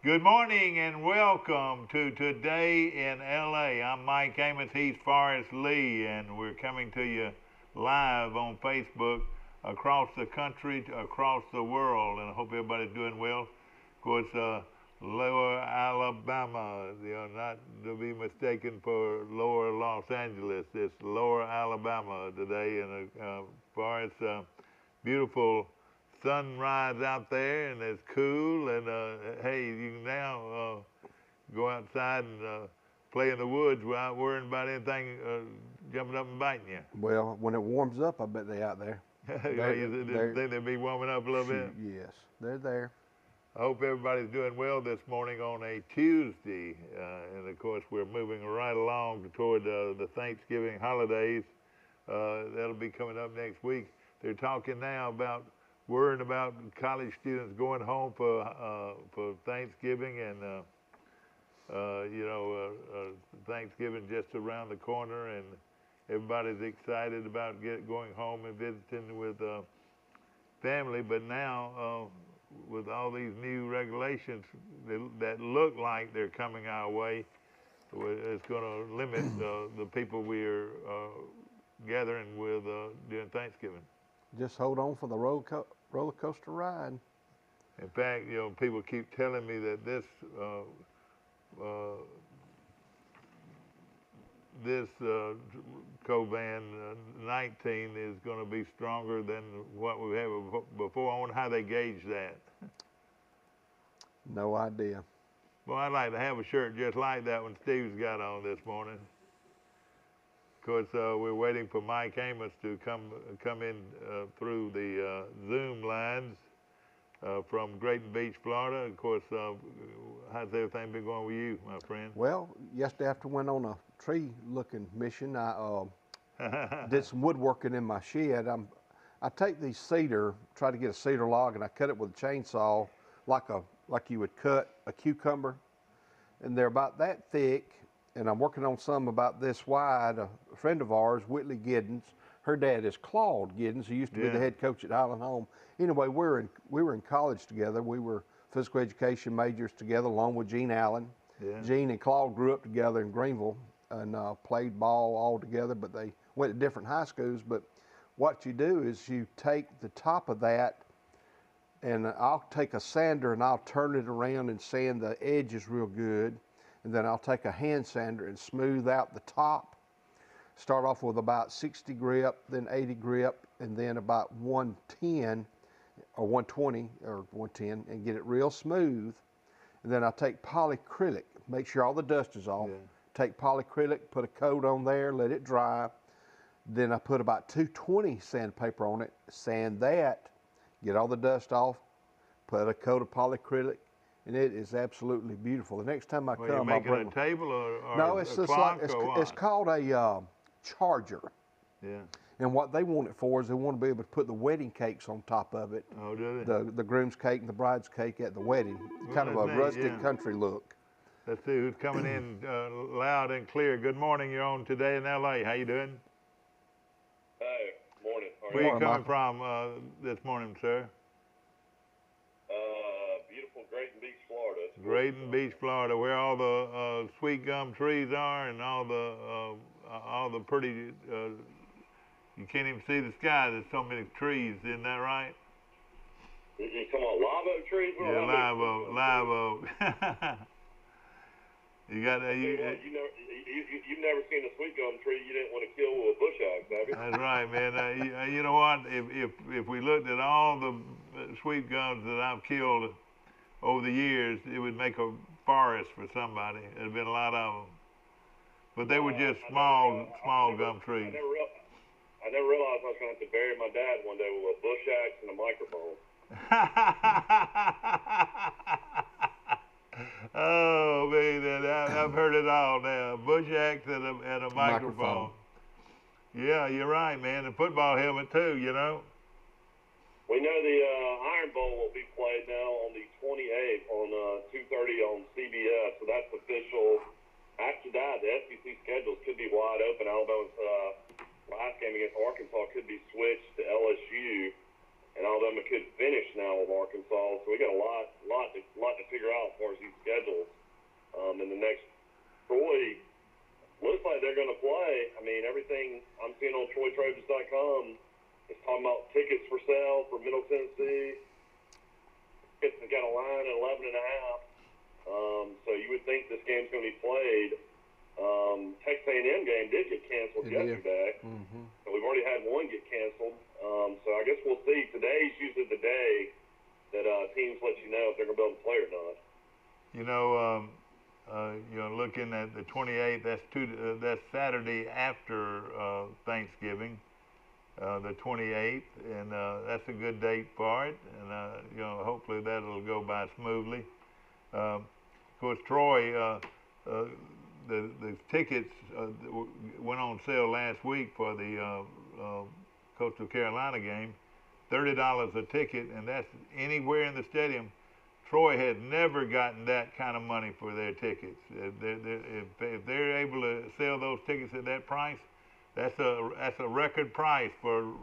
Good morning and welcome to Today in LA. I'm Mike Amos, he's Forrest Lee, and we're coming to you live on Facebook across the country, across the world, and I hope everybody's doing well. Of course, Lower Alabama, not to be mistaken for Lower Los Angeles. It's Lower Alabama today, and Forrest, beautiful sunrise out there, and it's cool, and hey, you can now go outside and play in the woods without worrying about anything jumping up and biting you. Well, when it warms up, I bet they're out there. You think they'll be warming up a little bit? Yes, they're there. I hope everybody's doing well this morning on a Tuesday, and of course we're moving right along toward the Thanksgiving holidays. That'll be coming up next week. They're talking now about worrying about college students going home for Thanksgiving, and Thanksgiving just around the corner, and everybody's excited about going home and visiting with family. But now, with all these new regulations that look like they're coming our way, it's going to limit the people we're gathering with during Thanksgiving. Just hold on for the roller coaster ride. In fact, people keep telling me that this COVID-19 is going to be stronger than what we had before. I wonder how they gauge that. No idea. Well, I'd like to have a shirt just like that one Steve's got on this morning. Of course, we're waiting for Mike Amos to come in through the Zoom lines from Grayton Beach, Florida. Of course, how's everything been going with you, my friend? Well, yesterday after I went on a tree-looking mission, I did some woodworking in my shed. I take these try to get a cedar log, and I cut it with a chainsaw like you would cut a cucumber, and they're about that thick. And I'm working on some about this wide. A friend of ours, Whitley Giddens, her dad is Claude Giddens, who used to be the head coach at Highland Home. Anyway, we were in college together. We were physical education majors together, along with Gene Allen. Yeah. Gene and Claude grew up together in Greenville and played ball all together, but they went to different high schools. But what you do is you take the top of that, and I'll take a sander and I'll turn it around and sand the edges real good. And then I'll take a hand sander and smooth out the top. Start off with about 60 grip, then 80 grip, and then about 110 or 120 or 110, and get it real smooth. And then I'll take polyacrylic, make sure all the dust is off. Yeah. Take polyacrylic, put a coat on there, let it dry. Then I put about 220 sandpaper on it, sand that, get all the dust off, put a coat of polyacrylic, and it is absolutely beautiful. The next time I come, I'll bring a table or no, it's just like it's called a charger. Yeah. And what they want it for is they want to be able to put the wedding cakes on top of it. Oh, do they? The groom's cake and the bride's cake at the wedding. Kind of a rustic country look. Let's see who's coming in loud and clear. Good morning. You're on Today in LA. How you doing? Hey, morning. Where are you coming from this morning, sir? Grayton Beach, Florida. Grayton Beach, Florida, where all the sweet gum trees are, and all the pretty. You can't even see the sky. There's so many trees. Isn't that right? You talking about live oak trees? Yeah, live oak. You got that? You've never seen a sweet gum tree you didn't want to kill with a bush axe, have you? That's right, man. You know what? If we looked at all the sweet gums that I've killed over the years, it would make a forest for somebody. There'd been a lot of them, but they were just small gum trees. I never realized I was going to have to bury my dad one day with a bush axe and a microphone. Oh man, I've heard it all now. A bush axe and a microphone. Yeah, you're right, man. A football helmet too, you know. We know the Iron Bowl will be played now on the 28th on 2:30 on CBS, so that's official. After that, the SEC schedules could be wide open. Alabama's last game against Arkansas could be switched to LSU, and Alabama could finish now with Arkansas. So we got a lot to figure out as far as these sale for Middle Tennessee. It's got a line at 11.5. So you would think this game's going to be played. Texas A&M game did get canceled yesterday. So we've already had one get canceled. So I guess we'll see. Today's usually the day that teams let you know if they're going to be able to play or not. Looking at the 28th, that's Saturday after Thanksgiving, the 28th, and that's a good date for it. And hopefully that'll go by smoothly. Of course, Troy, the tickets went on sale last week for the Coastal Carolina game, $30 a ticket, and that's anywhere in the stadium. Troy has never gotten that kind of money for their tickets. If they're able to sell those tickets at that price, that's a record price for.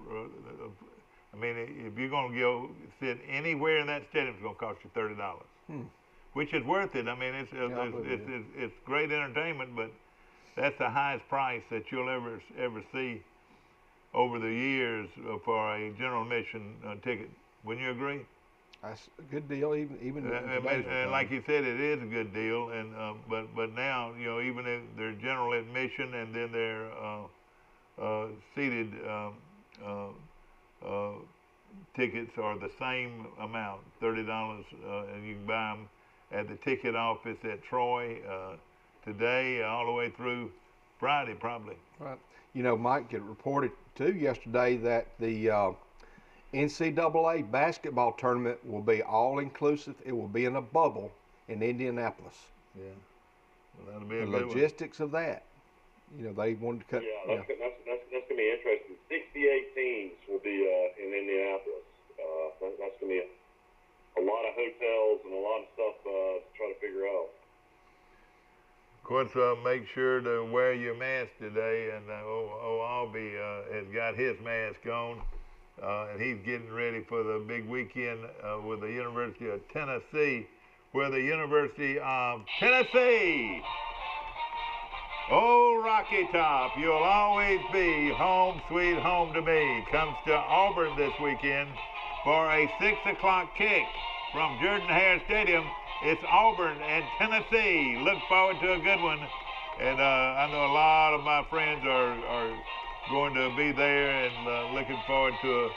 If you're going to go sit anywhere in that stadium, it's going to cost you $30, which is worth it. It's great entertainment, but that's the highest price that you'll ever see over the years for a general admission ticket. Wouldn't you agree? That's a good deal, even and like you said, it is a good deal. And but now even if they're general admission and then they're seated tickets are the same amount, $30, and you can buy them at the ticket office at Troy today all the way through Friday probably. Right. Mike, it reported too yesterday that the NCAA basketball tournament will be all-inclusive. It will be in a bubble in Indianapolis. Yeah. Well, that'll be the logistics of that. They wanted to cut. Yeah, that's going to be interesting. 68 teams will be in Indianapolis. That's going to be a lot of hotels and a lot of stuff to try to figure out. Of course, make sure to wear your mask today. And Albie has got his mask on. And he's getting ready for the big weekend with the University of Tennessee, where the University of Tennessee, oh Rocky Top, you'll always be home sweet home to me, comes to Auburn this weekend for a 6 o'clock kick from Jordan-Hare Stadium. It's Auburn and Tennessee. Look forward to a good one. And I know a lot of my friends are going to be there and looking forward to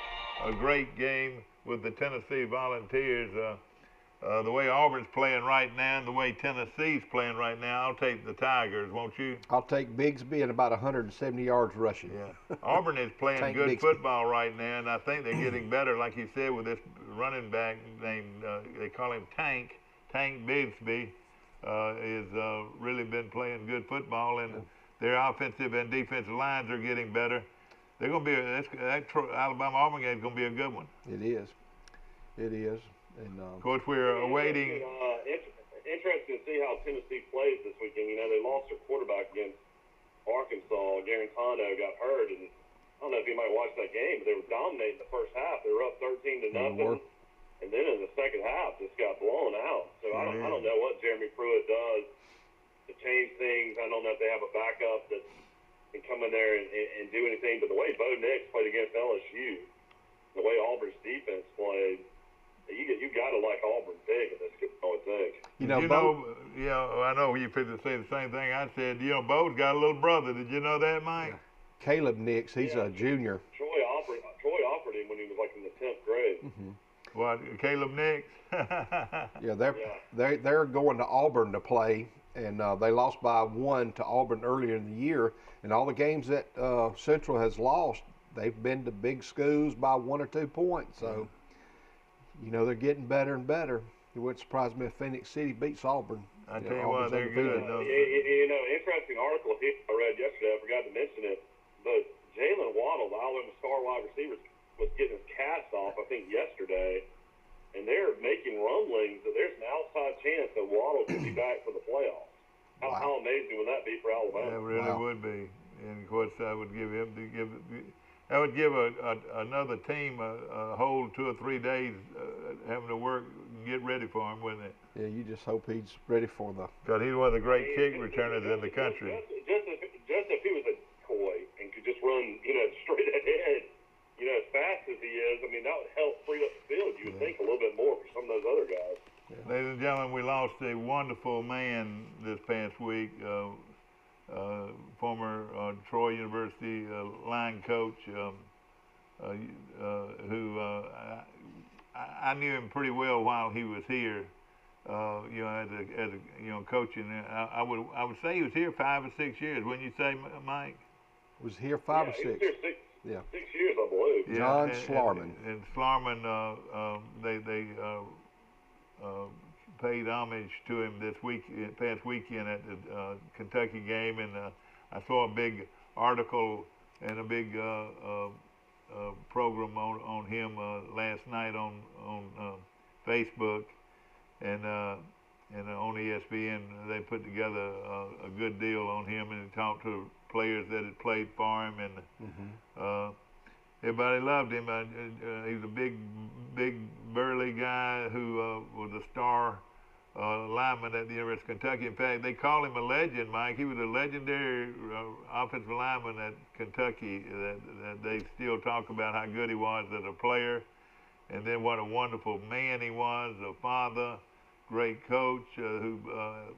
a great game with the Tennessee Volunteers. The way Auburn's playing right now and the way Tennessee's playing right now, I'll take the Tigers, won't you? I'll take Bigsby at about 170 yards rushing. Yeah. Auburn is playing good football right now, and I think they're getting better, like you said, with this running back named, they call him Tank Bigsby, is really been playing good football, and their offensive and defensive lines are getting better. They're going to be that Alabama-Auburn game is going to be a good one. It is. And of course, we're awaiting. Interesting to see how Tennessee plays this weekend. They lost their quarterback against Arkansas. Garantano got hurt, and I don't know if anybody watched that game, but they were dominating the first half. They were up 13-0, and then in the second half, just got blown out. So I don't know what Jeremy Pruitt does to change things. I don't know if they have a backup that can come in there and do anything. But the way Bo Nix played against LSU, the way Auburn's defense played, you got to like Auburn big in this game, I would think. I know you fit to say the same thing I said. Bo's got a little brother. Did you know that, Mike? Yeah. Caleb Nix, he's a junior. Troy offered him when he was in the 10th grade. Mm-hmm. What, Caleb Nix? They're going to Auburn to play. And they lost by 1 to Auburn earlier in the year. And all the games that Central has lost, they've been to big schools by 1 or 2 points. So, they're getting better and better. It wouldn't surprise me if Phoenix City beats Auburn. I tell you what, they're good. Interesting article here I read yesterday. I forgot to mention it. But Jalen Waddle, the Alabama star wide receiver, was getting his cast off, I think, yesterday. And they're making rumblings that there's an outside chance that Waddle could be back for the playoffs. How amazing would that be for Alabama? That really would be. And of course, that would give another team a whole 2 or 3 days having to work and get ready for him, wouldn't it? Yeah, you just hope he's ready for the. Because he's one of the great kick returners in the country. Just if he was a decoy and could just run, straight ahead, as fast as he is. that would help free up the field. You would think a little bit more for some of those other guys. Yeah. Ladies and gentlemen, we lost a wonderful man this past week, former Troy University line coach, who I knew him pretty well while he was here. You know, as a you know, coaching. I would say he was here 5 or 6 years. Wouldn't you say, Mike? Was here 5 or 6? He was here 6 Yeah. 6 years, I believe. Yeah, John Slarman. And Slarman, they paid homage to him this past weekend at the Kentucky game, and I saw a big article and a big program on him last night on Facebook, and on ESPN. They put together a good deal on him, and he talked to players that had played for him, and everybody loved him. He was a big burly guy who was a star lineman at the University of Kentucky. In fact, they call him a legend, Mike. He was a legendary offensive lineman at Kentucky that they still talk about how good he was as a player, and then what a wonderful man he was, a father, great coach, who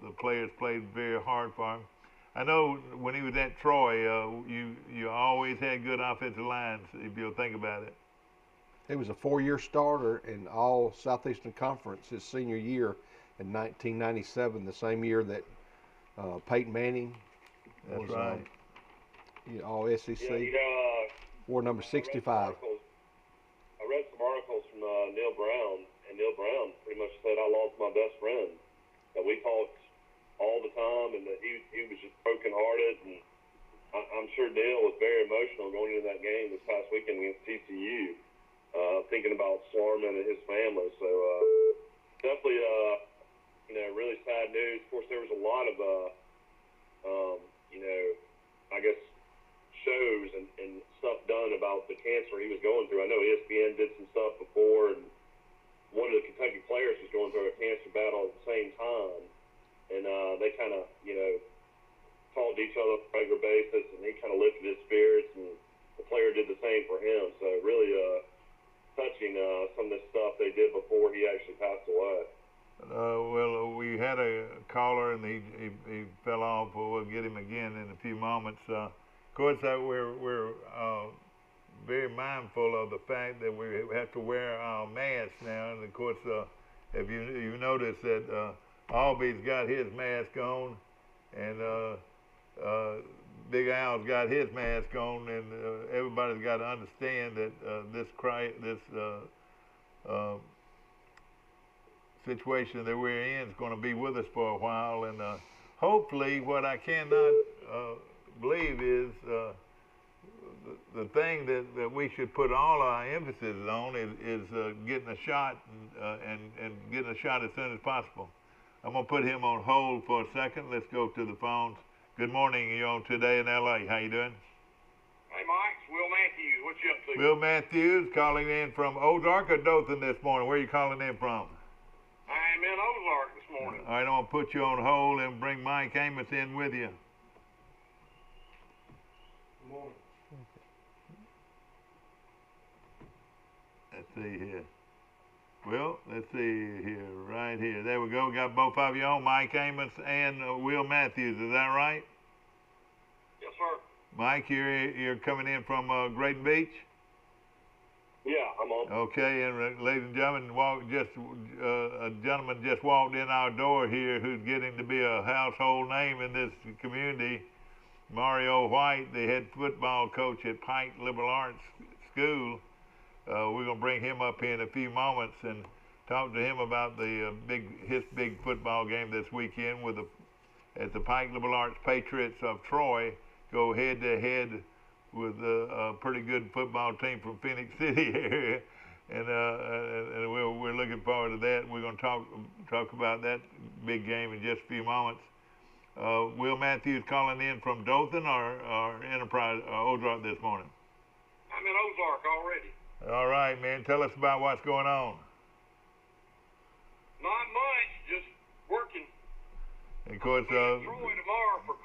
the players played very hard for him. I know when he was at Troy, you always had good offensive lines, if you'll think about it. He was a 4-year starter in all Southeastern Conference his senior year in 1997, the same year that Peyton Manning was right. All SEC. Yeah, you know, wore number 65. I read some articles from Neil Brown, and Neil Brown pretty much said, I lost my best friend. That we talked all the time, and that he was just brokenhearted, and I'm sure Neil was very emotional going into that game this past weekend against TCU, thinking about Slarman and his family. So definitely, you know, really sad news. Of course, there was a lot of, you know, I guess shows and stuff done about the cancer he was going through. I know ESPN did some stuff before, and one of the Kentucky players was going through a cancer battle at the same time. And they kind of, you know, talked to each other on a regular basis, and he kind of lifted his spirits, and the player did the same for him. So really touching some of the stuff they did before he actually passed away. Well, we had a caller, and he fell off. We'll get him again in a few moments. Of course, we're very mindful of the fact that we have to wear our masks now. And of course, if you notice that Albie's got his mask on, and Big Al's got his mask on, and everybody's got to understand that this situation that we're in is going to be with us for a while, and hopefully, what I cannot believe is the thing that we should put all our emphasis on is getting a shot and getting a shot as soon as possible. I'm going to put him on hold for a second. Let's go to the phones. Good morning. You're on Today in L.A. How you doing? Hey, Mike. It's Will Matthews. What you up to? Will Matthews calling in from Ozark or Dothan this morning. Where are you calling in from? I'm in Ozark this morning. All right, I'm going to put you on hold and bring Mike Amos in with you. Good morning. Let's see here. Well, let's see here, right here. There we go. Got both of you on, Mike Amos and Will Matthews. Is that right? Yes, sir. Mike, you're coming in from Grayton Beach? Yeah, I'm on. Okay, and ladies and gentlemen, a gentleman just walked in our door here who's getting to be a household name in this community. Mario White, the head football coach at Pike Liberal Arts School. We're going to bring him up here in a few moments and talk to him about his big football game this weekend as the Pike Liberal Arts Patriots of Troy go head to head with a pretty good football team from Phoenix City area, and we're looking forward to that. We're going to talk about that big game in just a few moments. Will Matthews calling in from Dothan or Enterprise Ozark this morning? I'm in Ozark already. All right, man. Tell us about what's going on. Not much, just working. And of course, Troy tomorrow for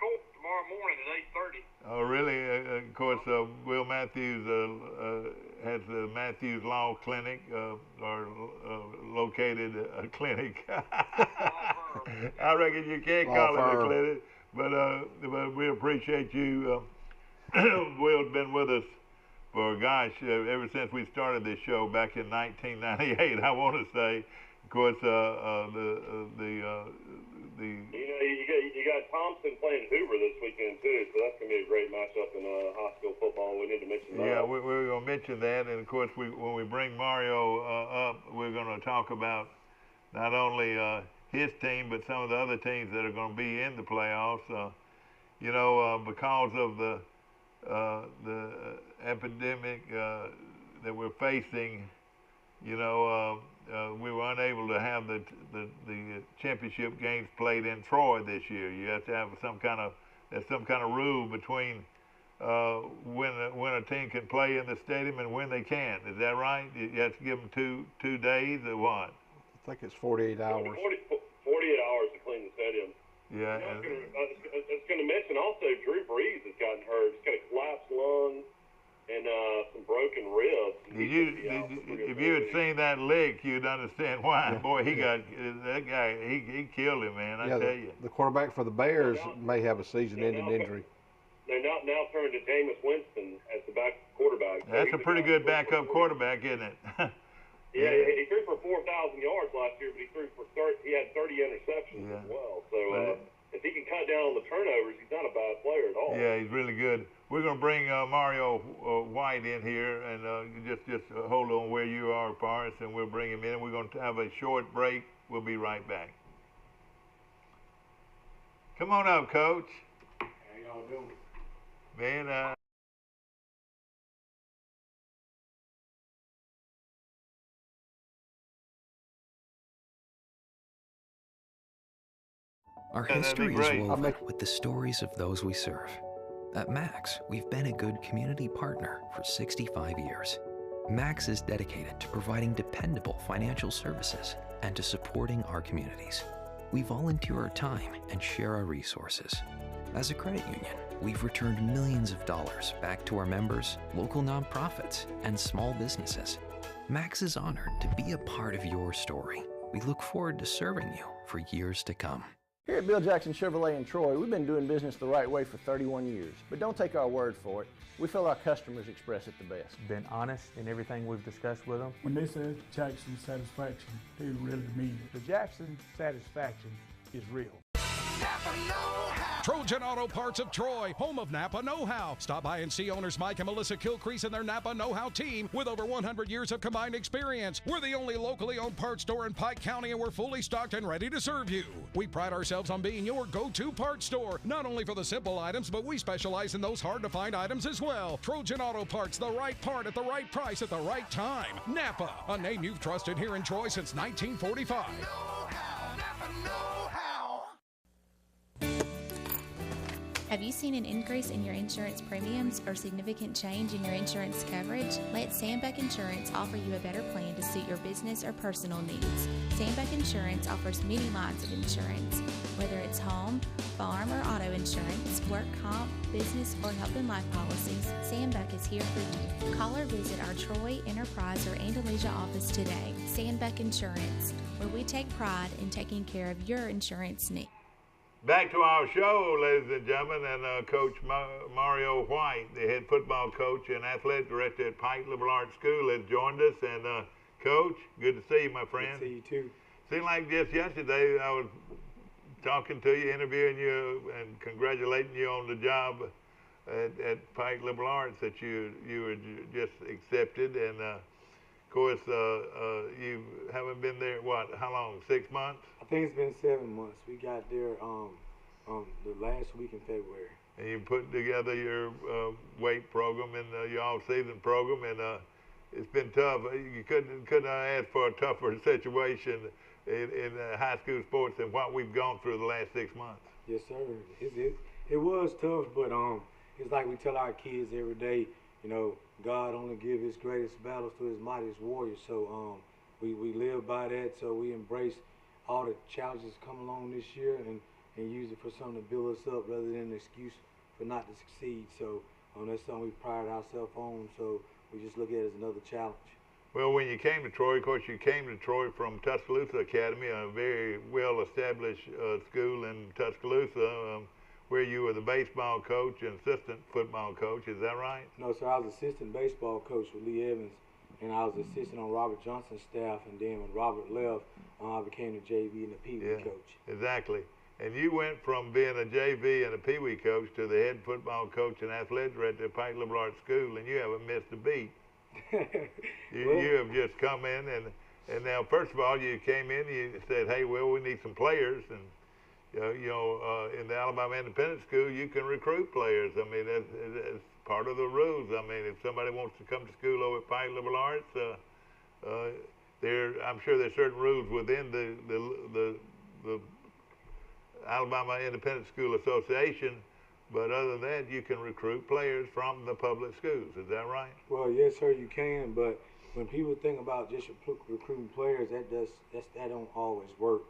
tomorrow morning at 8:30. Oh, really? Of course, Will Matthews has the Matthews Law Clinic, or located a clinic. I reckon you can't call it a clinic, but we appreciate you. Will's been with us for, gosh, ever since we started this show back in 1998, I want to say. Of course, you got Thompson playing Hoover this weekend too, so that's gonna be a great matchup in high school football. We need to mention that. Yeah, we're gonna mention that, and of course, when we bring Mario up, we're gonna talk about not only his team, but some of the other teams that are gonna be in the playoffs. Because of the epidemic that we're facing, we were unable to have the championship games played in Troy this year. You have to have some kind of rule between when a team can play in the stadium and when they can't. Is that right? You have to give them two days or what? I think it's 48 hours. 48 hours to clean the stadium. Yeah. I was going to mention also Drew Brees has gotten hurt. He's got a collapsed lung and some broken ribs. If you had seen that lick, you'd understand why. Yeah. Boy, that guy. He killed him, man. I tell you. The quarterback for the Bears may have a season-ending injury. They're now turned to Jameis Winston as the back quarterback. So that's a pretty good backup quarterback, isn't it? Yeah, he threw for 4,000 yards last year, but he had 30 interceptions as well. So if he can cut down on the turnovers, he's not a bad player at all. Yeah, he's really good. We're going to bring Mario White in here, and just hold on where you are, Forrest, and we'll bring him in. We're going to have a short break. We'll be right back. Come on up, Coach. How y'all doing? Man, Our history is woven with the stories of those we serve. At Max, we've been a good community partner for 65 years. Max is dedicated to providing dependable financial services and to supporting our communities. We volunteer our time and share our resources. As a credit union, we've returned millions of dollars back to our members, local nonprofits, and small businesses. Max is honored to be a part of your story. We look forward to serving you for years to come. Here at Bill Jackson Chevrolet in Troy, we've been doing business the right way for 31 years. But don't take our word for it. We feel our customers express it the best. Been honest in everything we've discussed with them. When they say Jackson Satisfaction, they really mean it. The Jackson Satisfaction is real. Trojan Auto Parts of Troy, home of Napa Know-How. Stop by and see owners Mike and Melissa Kilcrease and their Napa Know-How team with over 100 years of combined experience. We're the only locally owned parts store in Pike County, and we're fully stocked and ready to serve you. We pride ourselves on being your go-to parts store, not only for the simple items, but we specialize in those hard-to-find items as well. Trojan Auto Parts, the right part at the right price at the right time. Napa, a name you've trusted here in Troy since 1945. Have you seen an increase in your insurance premiums or significant change in your insurance coverage? Let Sandbeck Insurance offer you a better plan to suit your business or personal needs. Sandbeck Insurance offers many lines of insurance. Whether it's home, farm, or auto insurance, work comp, business, or health and life policies, Sandbeck is here for you. Call or visit our Troy, Enterprise, or Andalusia office today. Sandbeck Insurance, where we take pride in taking care of your insurance needs. Back to our show, ladies and gentlemen, and Coach Mario White, the head football coach and athletic director at Pike Liberal Arts School, has joined us. And Coach, good to see you, my friend. Good to see you too. Seemed like just yesterday I was talking to you, interviewing you, and congratulating you on the job at Pike Liberal Arts that you were just accepted. And of course, you haven't been there, how long, 6 months? I think it's been 7 months. We got there the last week in February. And you put together your weight program and your all-season program, and it's been tough. You couldn't ask for a tougher situation in high school sports than what we've gone through the last 6 months. Yes, sir. It was tough, but it's like we tell our kids every day, God only gives his greatest battles to his mightiest warriors. So we live by that. So we embrace all the challenges come along this year, and and use it for something to build us up rather than an excuse for not to succeed. So that's something we pride ourselves on. So we just look at it as another challenge. Well, when you came to Troy, of course, you came to Troy from Tuscaloosa Academy, a very well-established school in Tuscaloosa, where you were the baseball coach and assistant football coach. Is that right? No, sir. I was assistant baseball coach with Lee Evans, and I was assistant on Robert Johnson's staff. And then when Robert left, I became the JV and the Pee Wee coach. Exactly. And you went from being a JV and a Pee Wee coach to the head football coach and athletic director at Pike Liberal Arts School, and you haven't missed a beat. You have just come in, and now, first of all, you came in, you said, hey, well, we need some players, and in the Alabama Independent School, you can recruit players. I mean, that's part of the rules. I mean, if somebody wants to come to school over at Pike Liberal Arts, I'm sure there's certain rules within the Alabama Independent School Association, but other than that, you can recruit players from the public schools. Is that right? Well, yes, sir, you can. But when people think about just recruiting players, that don't always work.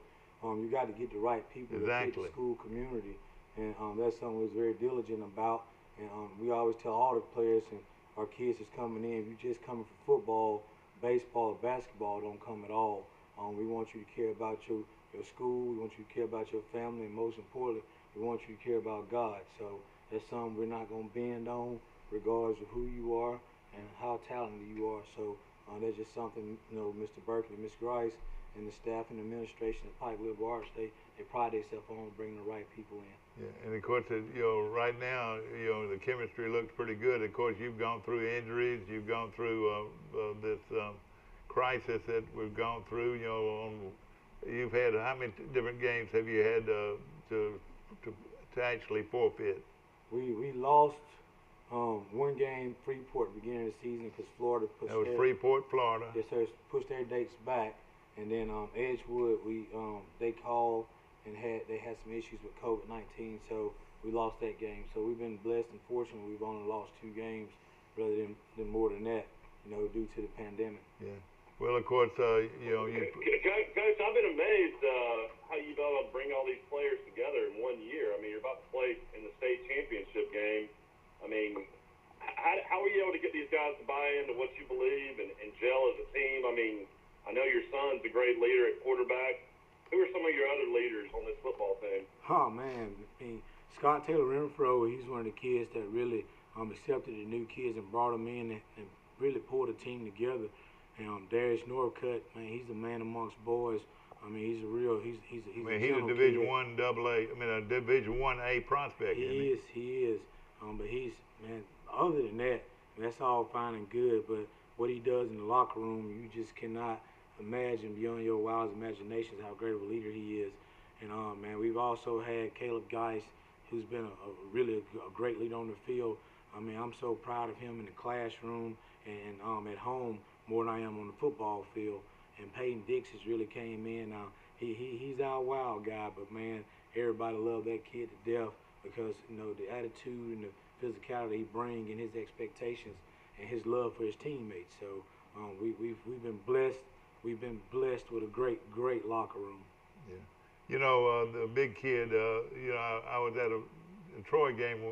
You got to get the right people to fit the school community, and that's something we're very diligent about. And we always tell all the players and our kids that's coming in, if you're just coming for football, baseball, or basketball, don't come at all. We want you to care about your school. We want you to care about your family, and most importantly, we want you to care about God. So that's something we're not going to bend on, regardless of who you are and how talented you are. So that's just something, Mr. Berkeley, Ms. Grice, and the staff and administration of Pike Liberal Arts, they pride themselves on bringing the right people in. Yeah, and of course, right now, the chemistry looks pretty good. Of course, you've gone through injuries, you've gone through this crisis that we've gone through. You've had, how many different games have you had to actually forfeit? We lost one game, Freeport, beginning of the season, because Florida pushed. That was Freeport, Florida. Yes, sir. Pushed their dates back, and then Edgewood, they called and they had some issues with COVID-19, so we lost that game. So we've been blessed and fortunate. We've only lost 2 games rather than more than that, due to the pandemic. Yeah. Well, of course, Coach, I've been amazed how you've been able to bring all these players together in 1 year. I mean, you're about to play in the state championship game. I mean, how are you able to get these guys to buy into what you believe and gel as a team? I mean, I know your son's a great leader at quarterback. Who are some of your other leaders on this football team? Oh, man. I mean, Scott Taylor Renfro, he's one of the kids that really accepted the new kids and brought them in and really pulled the team together. And Darius Norcutt, man, he's a man amongst boys. I mean, he's a real, he's a Division I AA, a Division I A prospect. He is. But he's, man, other than that, that's all fine and good. But what he does in the locker room, you just cannot imagine beyond your wildest imaginations how great of a leader he is. And man, we've also had Caleb Geist, who's been a great leader on the field. I mean, I'm so proud of him in the classroom and at home more than I am on the football field. And Peyton Dix has really came in. Now he's our wild guy, but man, everybody loved that kid to death because the attitude and the physicality he brings and his expectations and his love for his teammates. So we've been blessed. We've been blessed with a great locker room. Yeah. The big kid, I was at a Troy game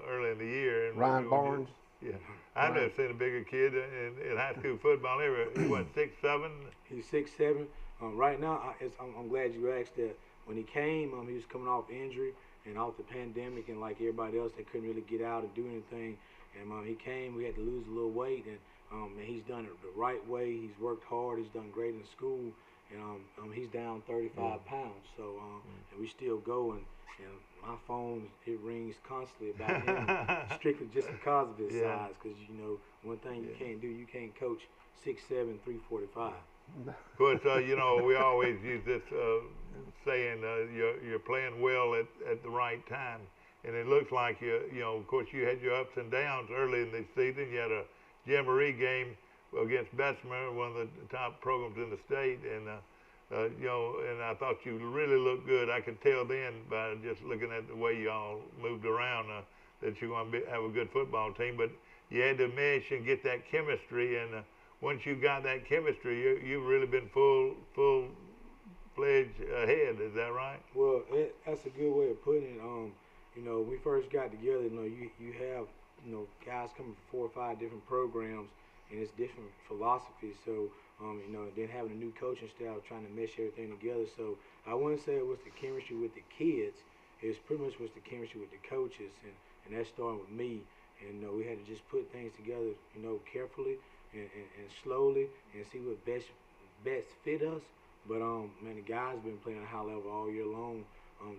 early in the year. And Ryan Barnes. Yeah. I've never seen a bigger kid in high school football ever. He was 6'7"? He's 6'7". Right now, I'm glad you asked that. When he came, he was coming off injury and off the pandemic, and like everybody else, they couldn't really get out and do anything. And he came, we had to lose a little weight, and he's done it the right way. He's worked hard. He's done great in school, and he's down 35 pounds. So, and we still go, and my phone, it rings constantly about him, strictly just because of his size. Because one thing you can't do, you can't coach 6'7", 345. Of course, we always use this saying, you're playing well at the right time. And it looks like of course, you had your ups and downs early in the season. You had a Jamboree game against Bessemer, one of the top programs in the state, and and I thought you really looked good. I could tell then by just looking at the way y'all moved around that you're going to have a good football team. But you had to mesh and get that chemistry, and once you got that chemistry, you've really been full fledged ahead. Is that right? Well, that's a good way of putting it. You know, when we first got together, you know, you have, you know, guys coming from 4 or 5 different programs, and it's different philosophies. So, you know, then having a new coaching staff, trying to mesh everything together. So I wouldn't say it was the chemistry with the kids. It's pretty much was the chemistry with the coaches, and that started with me. And we had to just put things together, you know, carefully and slowly, and see what best fit us. But man, the guys been playing at a high level all year long.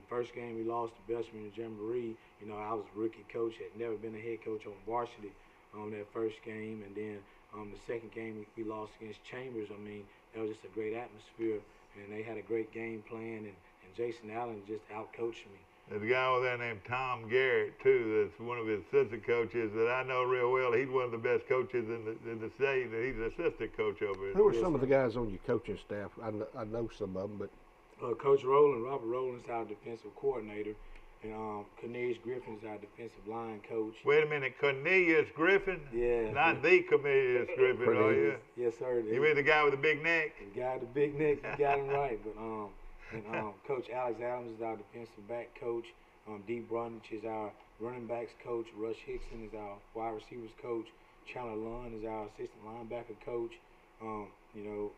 First game we lost to Belsham in the Jamboree. You know, I was a rookie coach, had never been a head coach on varsity that first game, and then the second game we lost against Chambers. I mean, that was just a great atmosphere, and they had a great game plan, and Jason Allen just out-coached me. There's a guy over there named Tom Garrett, too, that's one of his assistant coaches that I know real well. He's one of the best coaches in the state, and he's an assistant coach over there. Who are some of the guys on your coaching staff? I know some of them, but... Coach Rowland, Robert Rowland is our defensive coordinator, and Cornelius Griffin is our defensive line coach. Wait a minute, Cornelius Griffin? Yeah. Not the Cornelius Griffin, are you? Yes, sir. You mean the guy with the big neck? The guy with the big neck, you got him right. But Coach Alex Adams is our defensive back coach. Dee Brundage is our running backs coach. Rush Hickson is our wide receivers coach. Chandler Lunn is our assistant linebacker coach. You know,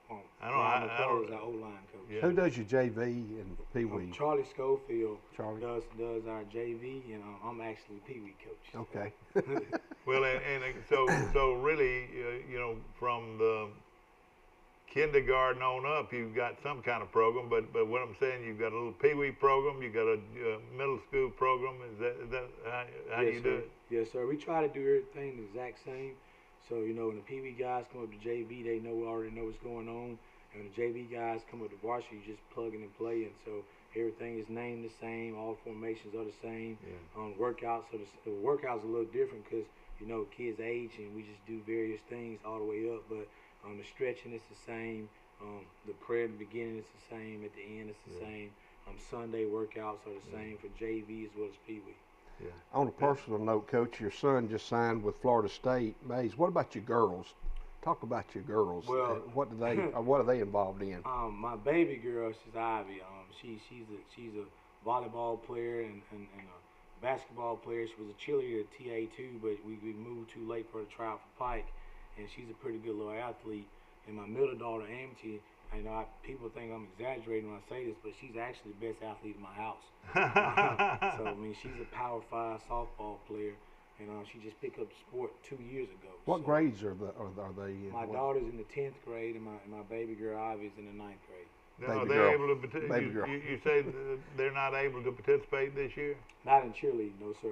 Ryan McCullough is our O-line coach. Yeah. Who does your JV and Pee Wee? Charlie Schofield does our JV, and I'm actually Pee Wee coach. Okay. Well, and so really, you know, from the kindergarten on up, you've got some kind of program. But what I'm saying, you've got a little Pee Wee program, you've got a middle school program. Is that how yes, you sir. do it? Yes, sir. We try to do everything the exact same. So, you know, when the Pee Wee guys come up to JV, they already know what's going on. And when the JV guys come up to varsity, you just plug in and play. And so everything is named the same. All formations are the same. Yeah. Workouts, so the workouts are a little different because, you know, kids age and we just do various things all the way up. But the stretching is the same. The prayer at the beginning is the same. At the end, it's the same. Sunday workouts are the same for JV as well as Pee Wee. Yeah. On a personal note, Coach, your son just signed with Florida State. Mays, what about your girls? Talk about your girls. Well, what are they involved in? My baby girl, she's Ivy. She's a volleyball player and a basketball player. She was a cheerleader at TA too, but we moved too late for her to try out for Pike. And she's a pretty good little athlete. And my middle daughter, Amy, I know people think I'm exaggerating when I say this, but she's actually the best athlete in my house. So, I mean, she's a Power 5 softball player, and she just picked up the sport 2 years ago. What grades are they in? My daughter's in the 10th grade, and my baby girl, Ivy's in the 9th grade. No, they're able to participate. You say they're not able to participate this year? Not in cheerleading, no, sir.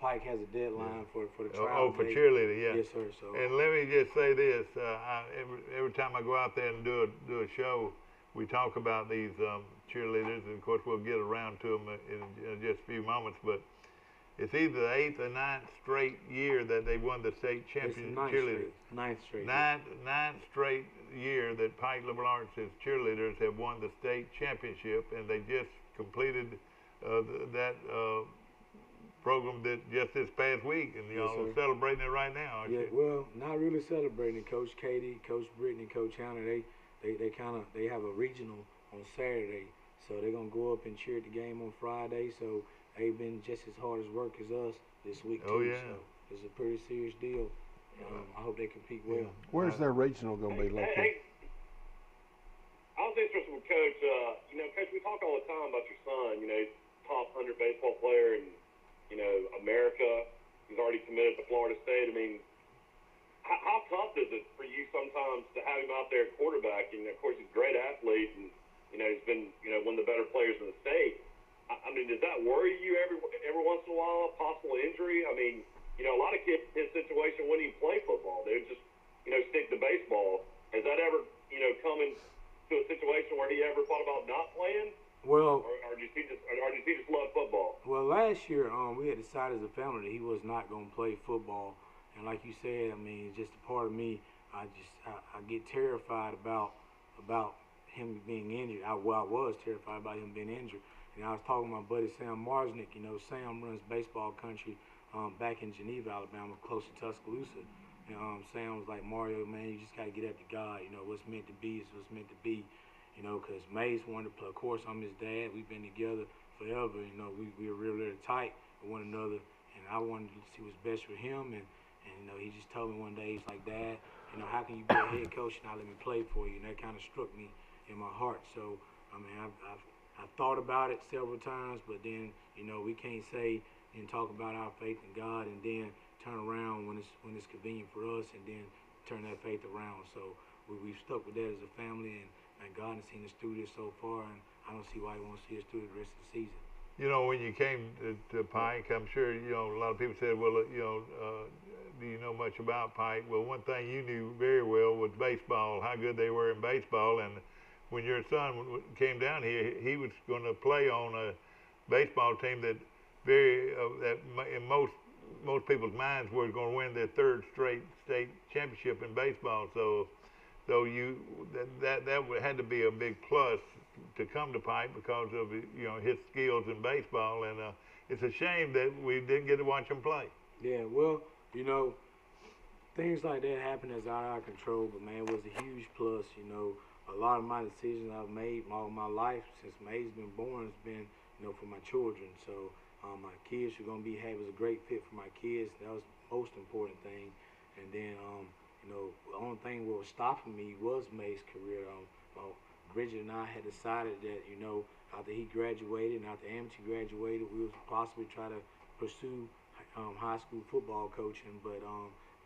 Pike has a deadline for the trial. Oh, for cheerleading, yeah. Yes, sir. So. And let me just say this: every time I go out there and do a show, we talk about these cheerleaders, and of course we'll get around to them in just a few moments. But it's either the 8th or 9th straight year that they won the state champion cheerleaders. Ninth straight. Ninth straight year that Pike Liberal Arts' cheerleaders have won the state championship, and they just completed that program just this past week, and y'all are celebrating it right now, aren't you? Well, not really celebrating. Coach Katie, Coach Brittany, Coach Hannah, they have a regional on Saturday, so they're gonna go up and cheer at the game on Friday. So they've been just as hard as work as us this week too. Oh yeah. So it's a pretty serious deal. I hope they compete well. Where's their regional gonna be located? I was interested with Coach. Coach, we talk all the time about your son. Top 100 baseball player in America. He's already committed to Florida State. I mean, how tough is it for you sometimes to have him out there at quarterback? And of course, he's a great athlete, and he's been one of the better players in the state. I mean, does that worry you every once in a while? Possible injury? I mean, a lot of kids in his situation wouldn't even play football. They would just stick to baseball. Has that ever come into a situation where he ever thought about not playing? Well, or does he just love football? Well, last year we had decided as a family that he was not going to play football, and like you said, I mean, just a part of me. I get terrified about him being injured. I was terrified about him being injured, and I was talking to my buddy Sam Marsnick. Sam runs baseball country back in Geneva, Alabama, close to Tuscaloosa. And Sam was like, Mario, man, you just got to get after God. What's meant to be is what's meant to be. you know, because Mace wanted to play. Of course, I'm his dad. We've been together forever. You know, we were really tight with one another, and I wanted to see what's best for him. And you know, he just told me one day, he's like, Dad, you know, how can you be a head coach and not let me play for you? And that kind of struck me in my heart. So, I mean, I've thought about it several times, but then, you know, we can't say and talk about our faith in God and then turn around when it's convenient for us and then turn that faith around. So we've stuck with that as a family, and God has seen us through this so far, and I don't see why He won't see us through the rest of the season. You know, when you came to Pike, I'm sure, you know, a lot of people said, well, you know, do you know much about Pike? Well, one thing you knew very well was baseball, how good they were in baseball. And when your son came down here, he was going to play on a baseball team that that in most people's minds were going to win their third straight state championship in baseball. So that had to be a big plus to come to Pike because of, you know, his skills in baseball. And it's a shame that we didn't get to watch him play. Yeah, well, you know, things like that happen that's out of our control, but man, it was a huge plus. You know, a lot of my decisions I've made all my life since May's been born has been, you know, for my children. So my kids are gonna be happy. It was a great fit for my kids. That was the most important thing. And then, you know, the only thing what was stopping me was May's career. Bridget and I had decided that, you know, after he graduated and after Amos graduated, we would possibly try to pursue high school football coaching, but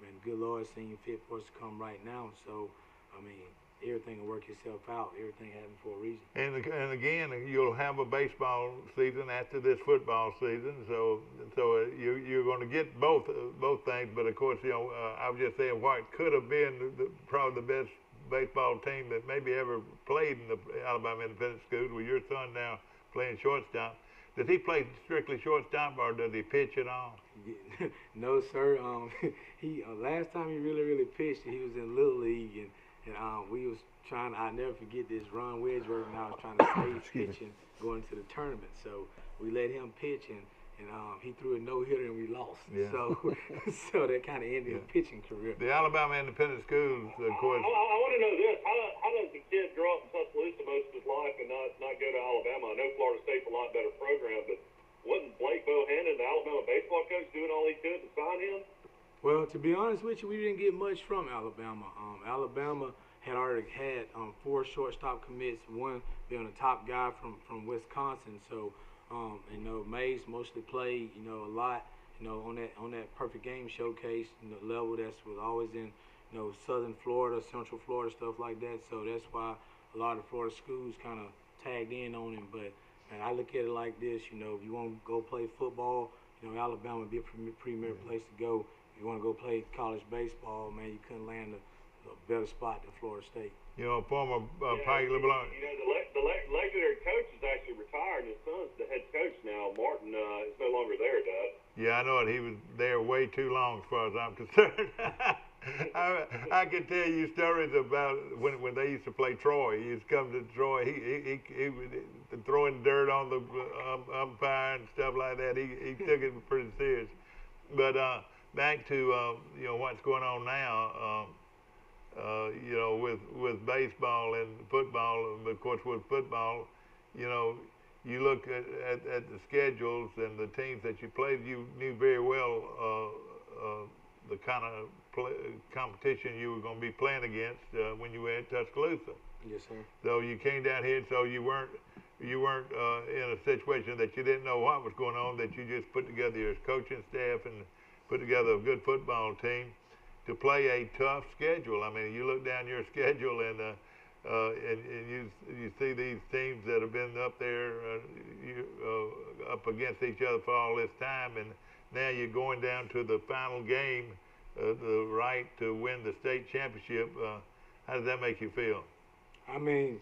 man, good Lord seemed fit for us to come right now. So, I mean, everything will work itself out. Everything happened for a reason. And again, you'll have a baseball season after this football season, so you're going to get both things. But of course, you know, I was just saying what could have been probably the best baseball team that maybe ever played in the Alabama Independent Schools. With your son now playing shortstop. Does he play strictly shortstop, or does he pitch at all? No, sir. He last time he really pitched, he was in Little League, and we was trying. I never forget this. Ron Wedgeworth and I was trying to save pitching going to the tournament. So we let him pitch, and he threw a no-hitter and we lost. Yeah. So that kind of ended his pitching career. The Alabama Independent Schools, of course. I want to know this. How does the kid grow up in Tuscaloosa most of his life and not go to Alabama? I know Florida State's a lot better program, but wasn't Blake Bohannon, the Alabama baseball coach, doing all he could to sign him? Well, to be honest with you, we didn't get much from Alabama. Alabama had already had 4 shortstop commits, one being a top guy from Wisconsin. So, you know, Mays mostly played, you know, a lot, you know, on that perfect game showcase, you know, level that was always in, you know, Southern Florida, Central Florida, stuff like that. So that's why a lot of Florida schools kind of tagged in on him. But man, I look at it like this, you know, if you want to go play football, you know, Alabama would be a premier place to go. If you want to go play college baseball, man, you couldn't land a better spot than Florida State. You know, former Pike LeBlanc. You know, the legendary coach is actually retired, and his son's the head coach now. Martin is no longer there, Dad. Yeah, I know it. He was there way too long, as far as I'm concerned. I can tell you stories about when they used to play Troy. He used to come to Troy. He was throwing dirt on the umpire and stuff like that. He took it pretty serious. But back to you know, what's going on now. You know, with baseball and football, and of course with football, you know, you look at the schedules and the teams that you played. You knew very well the kind of competition you were going to be playing against when you were at Tuscaloosa. Yes, sir. So you came down here, so you weren't in a situation that you didn't know what was going on. That you just put together your coaching staff and put together a good football team to play a tough schedule. I mean, you look down your schedule and you see these teams that have been up there up against each other for all this time, and now you're going down to the final game, the right to win the state championship. How does that make you feel? I mean,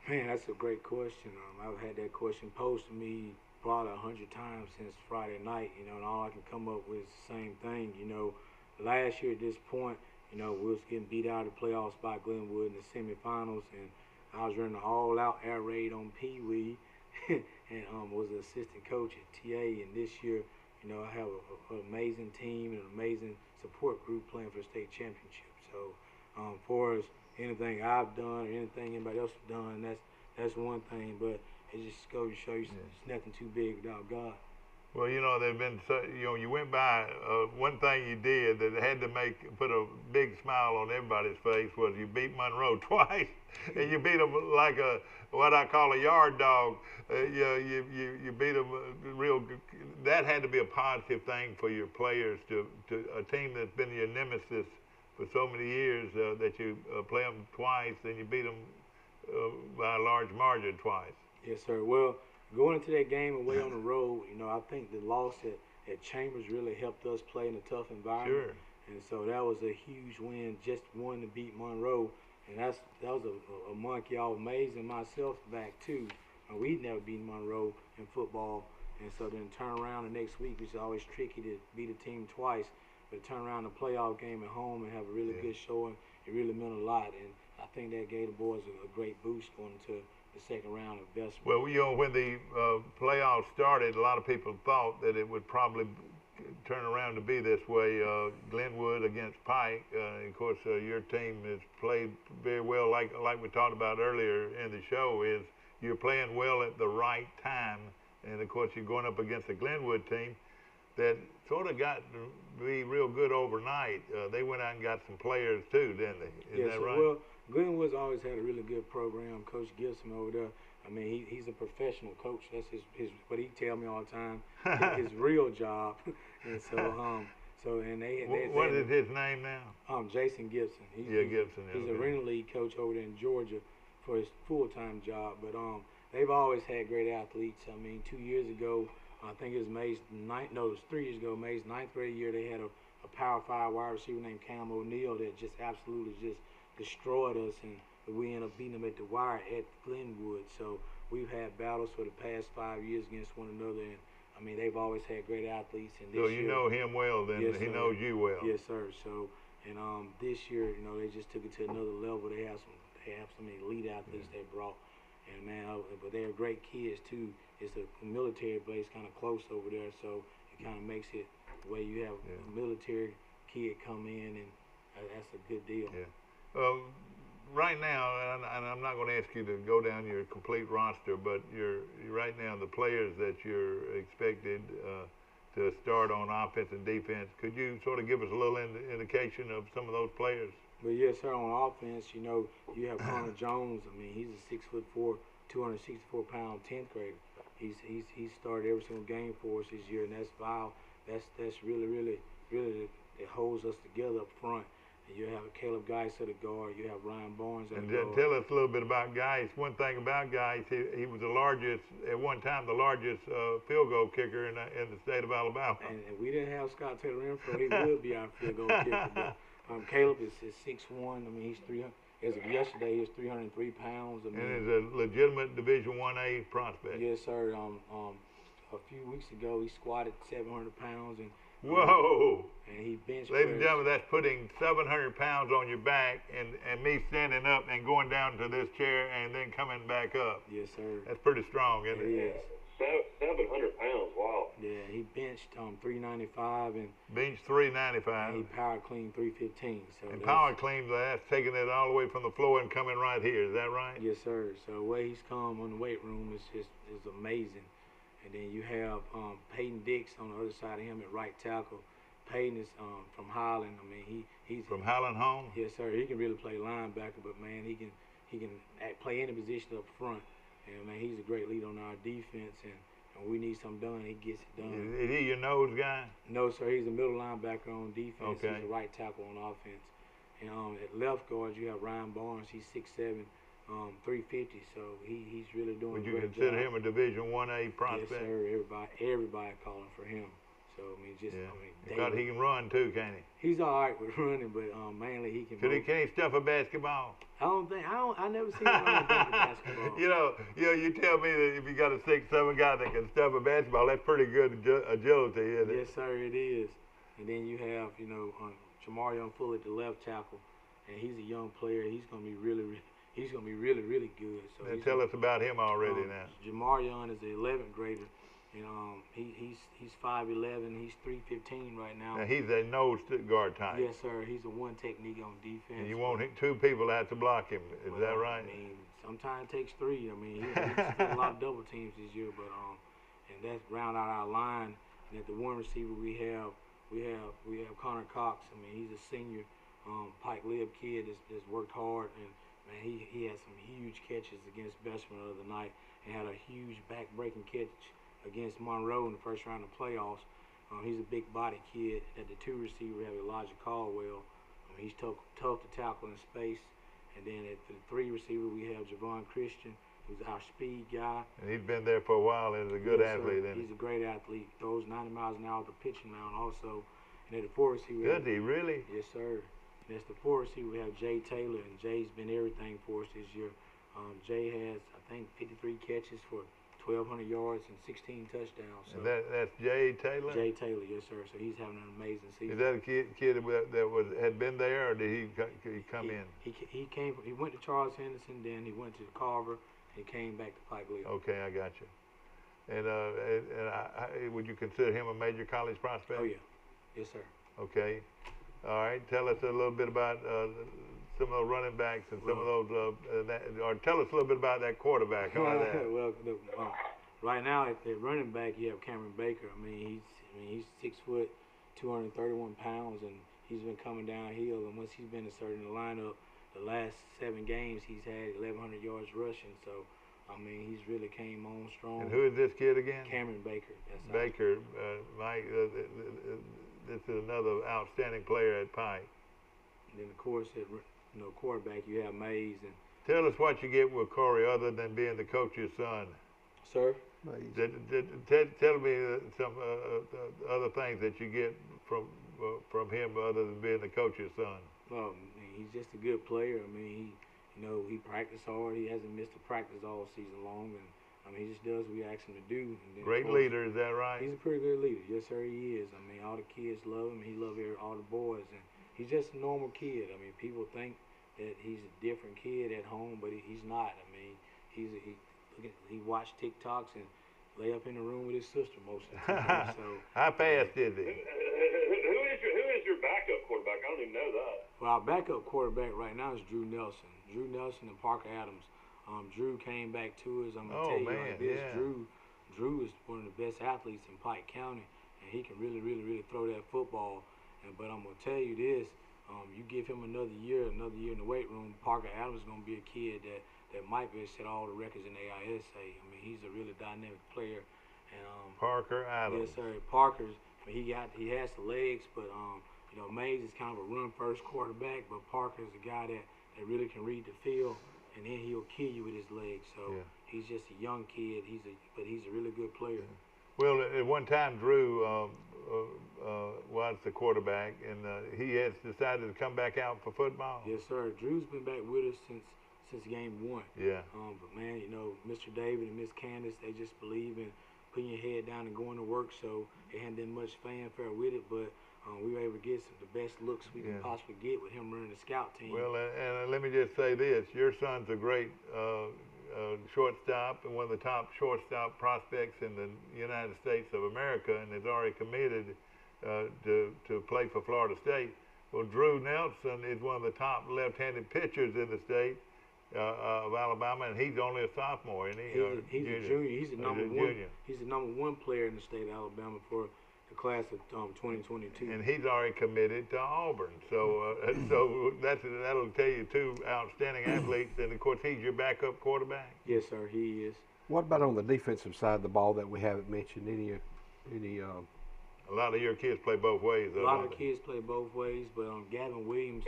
man, that's a great question. I've had that question posed to me probably 100 times since Friday night, you know, and all I can come up with is the same thing, you know. Last year at this point, you know, we was getting beat out of the playoffs by Glenwood in the semifinals, and I was running an all-out air raid on Pee Wee and was an assistant coach at TA. And this year, you know, I have an amazing team and an amazing support group playing for the state championship. So, For as anything I've done or anything anybody else has done, that's one thing. But it just goes to show you it's nothing too big without God. Well, you know, there've been, you went by, one thing you did that had to put a big smile on everybody's face was you beat Monroe twice, and you beat them like what I call a yard dog. You beat them real good. That had to be a positive thing for your players to a team that's been your nemesis for so many years, that you play them twice, and you beat them by a large margin twice. Yes, sir. Well, going into that game away on the road, you know, I think the loss at Chambers really helped us play in a tough environment. Sure. And so that was a huge win, just one to beat Monroe. And that was a monkey off Mays and myself back too. We'd never beaten Monroe in football. And so then turn around the next week, which is always tricky to beat a team twice, but turn around the playoff game at home and have a really good showing, it really meant a lot. And I think that gave the boys a great boost going into the second round of investment. Well, you know, when the playoffs started, a lot of people thought that it would probably turn around to be this way. Glenwood against Pike. Of course, your team has played very well, like we talked about earlier in the show, is you're playing well at the right time. And, of course, you're going up against a Glenwood team that sort of got to be real good overnight. They went out and got some players, too, didn't they? Is that right? Well, Glenwood's always had a really good program. Coach Gibson over there, I mean, he's a professional coach. That's his what he tell me all the time, his real job. And so, what is his name now? Jason Gibson. Gibson. He's a Arena League coach over there in Georgia for his full-time job. But they've always had great athletes. I mean, 2 years ago, I think it was 3 years ago, May's ninth grade year, they had a Power 5 wide receiver named Cam O'Neal that just absolutely just destroyed us, and we ended up beating them at the wire at Glenwood. So we've had battles for the past 5 years against one another, and I mean, they've always had great athletes. And so you know him well, then. Yes, he sir. knows you well. Yes, sir. So, and this year, you know, they just took it to another level. They have some elite athletes they brought, and man, but they're great kids too. It's a military base kind of close over there, so it kind of makes it the way you have a military kid come in, and that's a good deal. Yeah. Right now, and I'm not going to ask you to go down your complete roster, but right now the players that you're expected to start on offense and defense, could you sort of give us a little indication of some of those players? Well, yes, sir. On offense, you know, you have Connor Jones. I mean, he's a 6'4", 264-pound 10th grader. He's started every single game for us this year, and that's vital. That's really it holds us together up front. You have Caleb Geis at the guard. You have Ryan Barnes at the guard. Tell us a little bit about Geis. One thing about Geis, he was the largest, at one time, the largest field goal kicker in the state of Alabama. And we didn't have Scott Taylor Info. He would be our field goal kicker. But Caleb is 6'1". I mean, he's 300. As of yesterday, he was 303 pounds. I mean, and is a legitimate Division I-A prospect. Yes, sir. A few weeks ago, he squatted 700 pounds and. Whoa! And he bench pressed. Ladies and gentlemen, that's putting 700 pounds on your back and me standing up and going down to this chair and then coming back up. Yes, sir. That's pretty strong, isn't it? It is. 700 pounds, wow. Yeah, he benched 395 and benched 395. And he power cleaned 315. So and power clean, that's taking it all the way from the floor and coming right here. Is that right? Yes, sir. So the way he's come on the weight room is amazing. And then you have Peyton Dix on the other side of him at right tackle. Peyton is from Highland. I mean, he's from Highland home. Yes, sir. He can really play linebacker, but man, he can play any position up front. And man, he's a great leader on our defense. And when we need something done, he gets it done. Is he your nose guy? No, sir. He's a middle linebacker on defense. Okay. He's a right tackle on offense. And at left guard, you have Ryan Barnes. He's 6'7". 350, so he's really doing Would a you great consider job. him a Division I-A prospect? Yes, sir. Everybody calling for him. So I mean, God, he can run too, can't he? He's all right with running, but mainly he can. Can he stuff a basketball? I never seen him run a basketball. You tell me that if you got a 6'7" guy that can stuff a basketball, that's pretty good agility, isn't it? Yes, sir, it is. And then you have Jamarion Fuller at the left tackle, and he's a young player. He's gonna be really good. So tell us about him already now. Jamarion is an 11th grader, And he's 5'11", he's 315 right now. Now he's a nose guard type. Yes, sir. He's a one technique on defense. And you want two people out to block him. Is that right? I mean, sometimes it takes three. I mean, he's got a lot of double teams this year, but and that's round out our line. And at the one receiver we have Connor Cox. I mean, he's a senior Pike Lib kid that's worked hard, and man, he had some huge catches against Bessemer the other night, and had a huge back-breaking catch against Monroe in the first round of playoffs. He's a big-body kid. At the two receiver, we have Elijah Caldwell. He's tough to tackle in space. And then at the three receiver, we have Javon Christian, who's our speed guy. And he's been there for a while and is a good athlete. He's a great athlete. Throws 90 miles an hour at the pitching mound also. And at the four receiver, does he really? Yes, sir. And at the four receiver, we have Jay Taylor, and Jay's been everything for us this year. Jay has, I think, 53 catches for 1,200 yards and 16 touchdowns. So and that's Jay Taylor? Jay Taylor, yes, sir. So he's having an amazing season. Is that a kid that had been there, or did he come in? He went to Charles Henderson, then he went to Carver, and he came back to Pike Lib. Okay, I got you. And would you consider him a major college prospect? Oh, yeah. Yes, sir. Okay. All right. Tell us a little bit about some of those running backs and some of those, or tell us a little bit about that quarterback. How about that? Well, right now at running back, you have Cameron Baker. I mean, he's 6 foot, 231 pounds, and he's been coming downhill. And once he's been inserted in the lineup, the last 7 games he's had 1,100 yards rushing. So, I mean, he's really came on strong. And who is this kid again? Cameron Baker. That's Baker, Mike. This is another outstanding player at Pike. And then, of course, at quarterback, you have Mays. And tell us what you get with Corey other than being the coach's son. Sir? Tell me some other things that you get from him other than being the coach's son. Well, he's just a good player. I mean, he practiced hard. He hasn't missed a practice all season long, and I mean, he just does what we ask him to do. And then, great leader, is that right? He's a pretty good leader. Yes, sir, he is. I mean, all the kids love him. He loves all the boys, and he's just a normal kid. I mean, people think that he's a different kid at home, but he's not. I mean, he watched TikToks and lay up in the room with his sister most of the time. So, how fast is he? Who is your backup quarterback? I don't even know that. Well, our backup quarterback right now is Drew Nelson. Drew Nelson and Parker Adams. Drew came back to us. I'm gonna tell you like this. Yeah. Drew is one of the best athletes in Pike County, and he can really throw that football. But I'm gonna tell you this: you give him another year in the weight room, Parker Adams is gonna be a kid that might be able to set all the records in the AISA. I mean, he's a really dynamic player. And Parker Adams. Yes, sir. Parker's. I mean, he has the legs, but Mays is kind of a run-first quarterback, but Parker's a guy that really can read the field. And then he'll kill you with his legs. So he's just a young kid. But he's a really good player. Yeah. Well, at one time, Drew was the quarterback, and he has decided to come back out for football. Yes, sir. Drew's been back with us since game 1. Yeah. But man, Mr. David and Miss Candace, they just believe in putting your head down and going to work. So it hadn't been much fanfare with it, but we were able to get the best looks we can possibly get with him running the scout team. Well, and let me just say this. Your son's a great shortstop and one of the top shortstop prospects in the United States of America, and is already committed to play for Florida State. Well, Drew Nelson is one of the top left-handed pitchers in the state of Alabama, and he's only a sophomore, isn't he? He's a junior. He's the number one. He's the number 1 player in the state of Alabama for the class of 2022. And he's already committed to Auburn. So that'll tell you 2 outstanding athletes. And of course, he's your backup quarterback. Yes, sir. He is. What about on the defensive side of the ball that we haven't mentioned? A lot of your kids play both ways. A lot of kids play both ways, but Gavin Williams,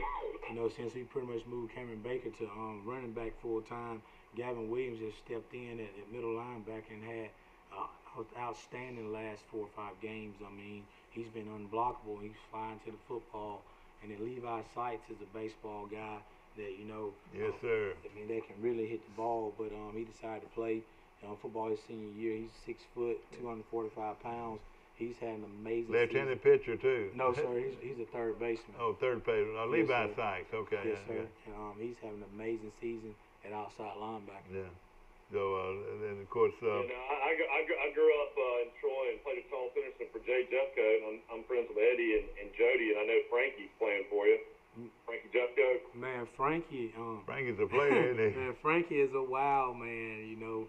since we pretty much moved Cameron Baker to running back full time, Gavin Williams has stepped in at middle linebacker and had outstanding last 4 or 5 games. I mean, he's been unblockable. He's flying to the football. And then Levi Seitz is a baseball guy that, Yes, sir. I mean, they can really hit the ball, but he decided to play football his senior year. He's 6 foot, 245 pounds. He's had an amazing left-handed pitcher, too. No, sir. He's a third baseman. Oh, third baseman. Levi Seitz. Okay. Yes, sir. And, he's having an amazing season at outside linebacker. Yeah. So, and of course, I grew up in Troy and played at Charles Henderson for Jay Jeffcoat, and I'm friends with Eddie and Jody, and I know Frankie's playing for you. Frankie Jeffcoat. Man, Frankie's a player, isn't he? Man, Frankie is a wild man. You know,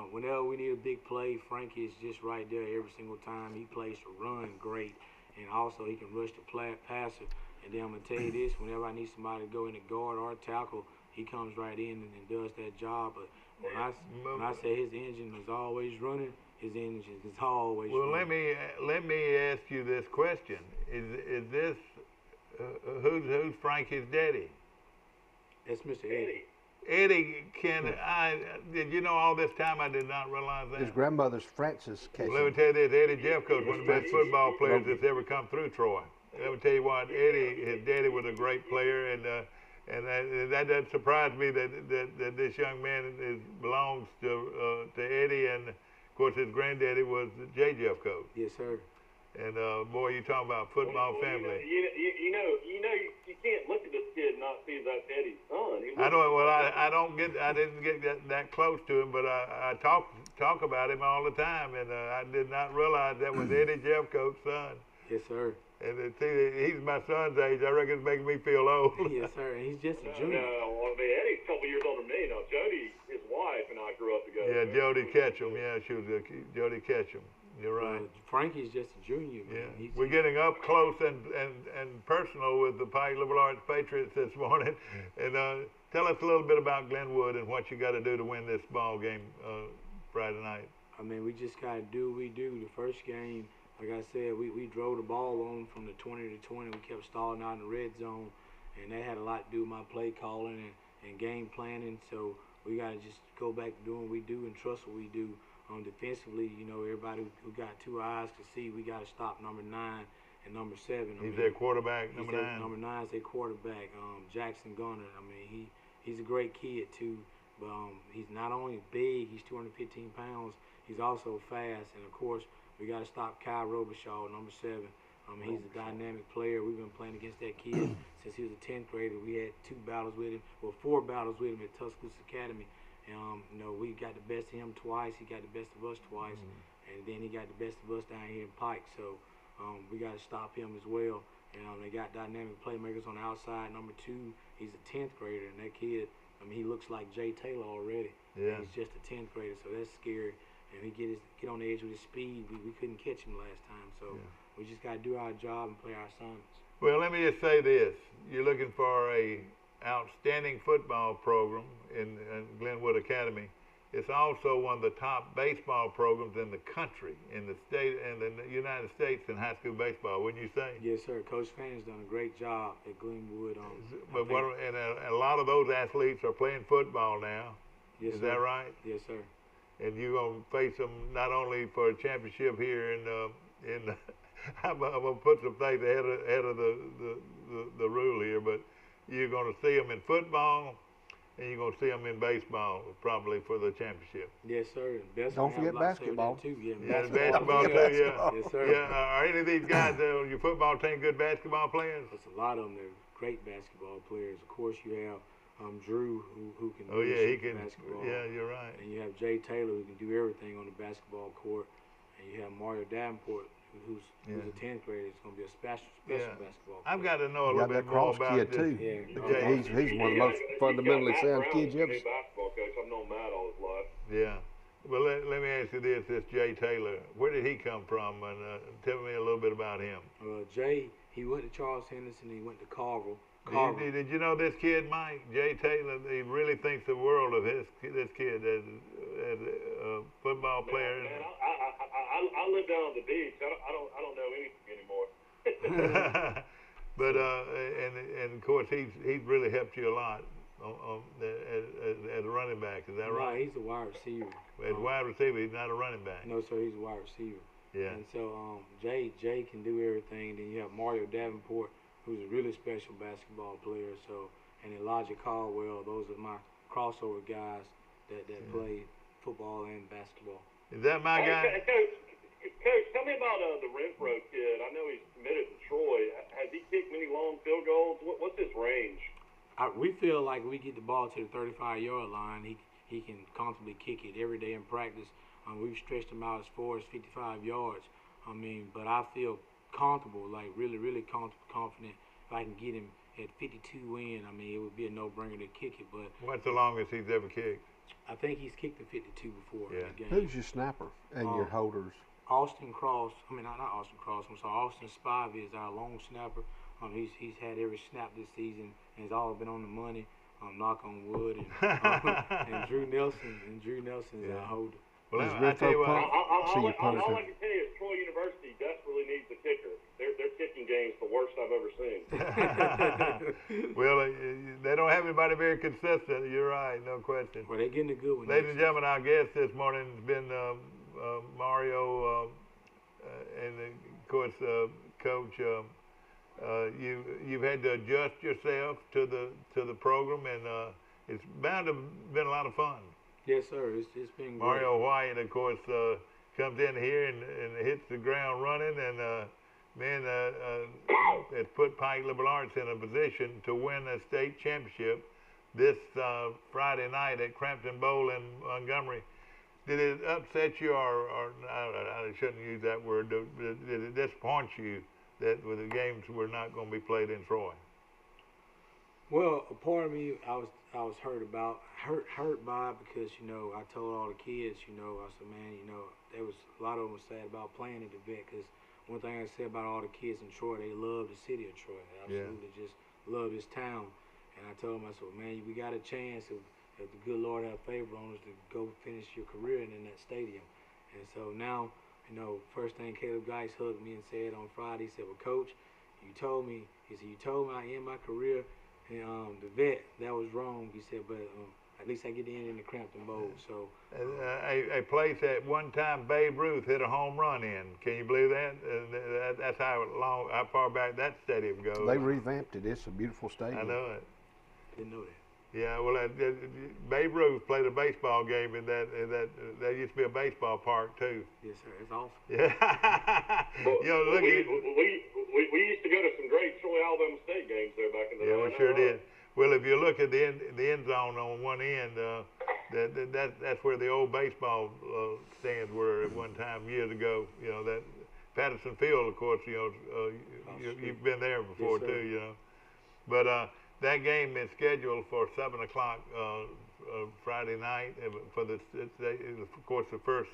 whenever we need a big play, Frankie is just right there every single time. He plays to run great, and also he can rush the passer. And then I'm gonna tell you this: whenever I need somebody to go in the guard or tackle, he comes right in and does that job. But when I say his engine is always running, his engine is always running. Well, let me ask you this question: Is this who's Frankie's daddy? That's Mr. Eddie. Eddie, did you know all this time I did not realize that? His grandmother's Frances Casey. Well, let me tell you this, Eddie Jeffcoat, one of the best football players that's ever come through Troy. Let me tell you what, Eddie, his daddy was a great player, and that doesn't surprise me that this young man belongs to Eddie, and of course his granddaddy was Jay Jeffcoat. Yes, sir. And boy, you talking about football family. You know, you can't look at this kid and not see that's Eddie's son. I know. Well, I didn't get that close to him, but I talk about him all the time, and I did not realize that was Eddie Jeffcoat's son. Yes, sir. And he's my son's age. I reckon it's making me feel old. Yes, sir. And he's just a junior. No, I mean, Eddie's a couple years older than me. Now, Jody, his wife, and I grew up together. Yeah, Jody Ketchum. Yeah, she was Jody Ketchum. You're right. Frankie's just a junior, man. Yeah. We're getting up close and personal with the Pike Liberal Arts Patriots this morning. And tell us a little bit about Glenwood and what you got to do to win this ball game Friday night. I mean, we just got to do what we do. The first game, like I said, we drove the ball on from the 20 to 20. We kept stalling out in the red zone, and that had a lot to do with my play calling and game planning. So we got to just go back to doing what we do and trust what we do. Defensively, you know, everybody who got two eyes to see, we got to stop number 9 and number 7. He's their quarterback, number 9. Number 9 is their quarterback, Jackson Gunner. I mean, he's a great kid, too. But he's not only big, he's 215 pounds, he's also fast. And, of course, we got to stop Kyle Robichaud, number 7. He's a dynamic player. We've been playing against that kid since he was a 10th grader. We had 4 battles with him at Tuscaloosa Academy. You know, we got the best of him twice. He got the best of us twice. And then he got the best of us down here in Pike. So we got to stop him as well. And they got dynamic playmakers on the outside. Number 2, he's a 10th grader. And that kid, I mean, he looks like Jay Taylor already. Yeah. He's just a 10th grader, so that's scary. And he get on the edge with his speed. We couldn't catch him last time. So we just got to do our job and play our assignments. Well, let me just say this. You're looking for a outstanding football program in Glenwood Academy. It's also one of the top baseball programs in the country, in the state, and the United States in high school baseball. Wouldn't you say? Yes, sir. Coach Fann's done a great job at Glenwood. But a lot of those athletes are playing football now. Yes, Is sir. that right? Yes, sir. And you're gonna face them not only for a championship here in I'm gonna put some things ahead of the rule here, but you're going to see them in football, and you're going to see them in baseball, probably for the championship. Yes, sir. Don't forget basketball. Too. Yeah, basketball too. Yeah. Yes, sir. Yeah. Are any of these guys on your football team good basketball players? There's a lot of them. They're great basketball players. Of course, you have Drew, who can. Oh yeah, he can. Basketball. Yeah, you're right. And you have Jay Taylor, who can do everything on the basketball court. And you have Mario Davenport, who's a 10th grader. It's going to be a special basketball player. I've got to know a little bit more about kid this. Too. Yeah. He's one of the most fundamentally sound kids you ever seen. Basketball coach. I've known Matt all his life. Yeah. Well, let me ask you this Jay Taylor. Where did he come from? And tell me a little bit about him. Jay, he went to Charles Henderson. He went to Carville. Did you know this kid, Mike? Jay Taylor, he really thinks the world of this kid as a football player. Man, I live down on the beach. I don't know anything anymore. But and of course he's really helped you a lot as a running back. Is that right? He's a wide receiver. As a wide receiver, he's not a running back. No, sir, he's a wide receiver. Yeah. And so Jay can do everything. Then you have Mario Davenport, who's a really special basketball player. So, and Elijah Caldwell, those are my crossover guys that play football and basketball. Is that my guy? Coach, tell me about the Renfro kid. I know he's committed to Troy. Has he kicked many long field goals? What's his range? We feel like we get the ball to the 35-yard line. he can comfortably kick it every day in practice. We've stretched him out as far as 55 yards. I mean, but I feel comfortable, like really, really confident if I can get him at 52 in. I mean, it would be a no-brainer to kick it. But what's the longest he's ever kicked? I think he's kicked the 52 before in the game. Who's your snapper and your holders? Austin Cross. I mean, not Austin Cross. I'm sorry. Austin Spivey is our long snapper. He's had every snap this season, and it's all been on the money. Knock on wood. And Drew Nelson is our holder. Well, I tell you what. All I can tell you is Troy University desperately needs a kicker. Their kicking game's the worst I've ever seen. Well, they don't have anybody very consistent. You're right, no question. Well, they're getting a good one. Ladies and gentlemen, our guest this morning has been Mario, and of course, Coach. You've had to adjust yourself to the program, and it's bound to have been a lot of fun. Yes, sir. It's been great. Mario White, of course, comes in here and hits the ground running, and has put Pike Liberal Arts in a position to win a state championship this Friday night at Crampton Bowl in Montgomery. Did it upset you, or I shouldn't use that word, did it disappoint you that the games were not going to be played in Troy? Well, a part of me I was hurt by it because, you know, I told all the kids, you know, I said, man, you know, there was a lot of them were sad about playing at the vet, because one thing I said about all the kids in Troy, they love the city of Troy. They absolutely just love this town. And I told them, I said, man, we got a chance if the good Lord have favor on us to go finish your career in that stadium. And so now, you know, first thing Caleb Geis hugged me and said on Friday, he said, well, Coach, you told me I end my career in the vet. That was wrong. He said, but at least I get in the Crampton Bowl. So a place that one time Babe Ruth hit a home run in. Can you believe that? That's how far back that stadium goes. They revamped it. It's a beautiful stadium. I know it. Didn't know that. Yeah, well, Babe Ruth played a baseball game in that. There used to be a baseball park too. Yes, sir. It's awesome. Yeah. You know, look we used to go to some great Troy Alabama State games there back in the day. Yeah, we sure did. Well, if you look at the end zone on one end, that's where the old baseball stands were at one time years ago. You know, that Patterson Field, of course. You know, you've been there before too. You know, but. That game is scheduled for 7 o'clock Friday night. Of course, the first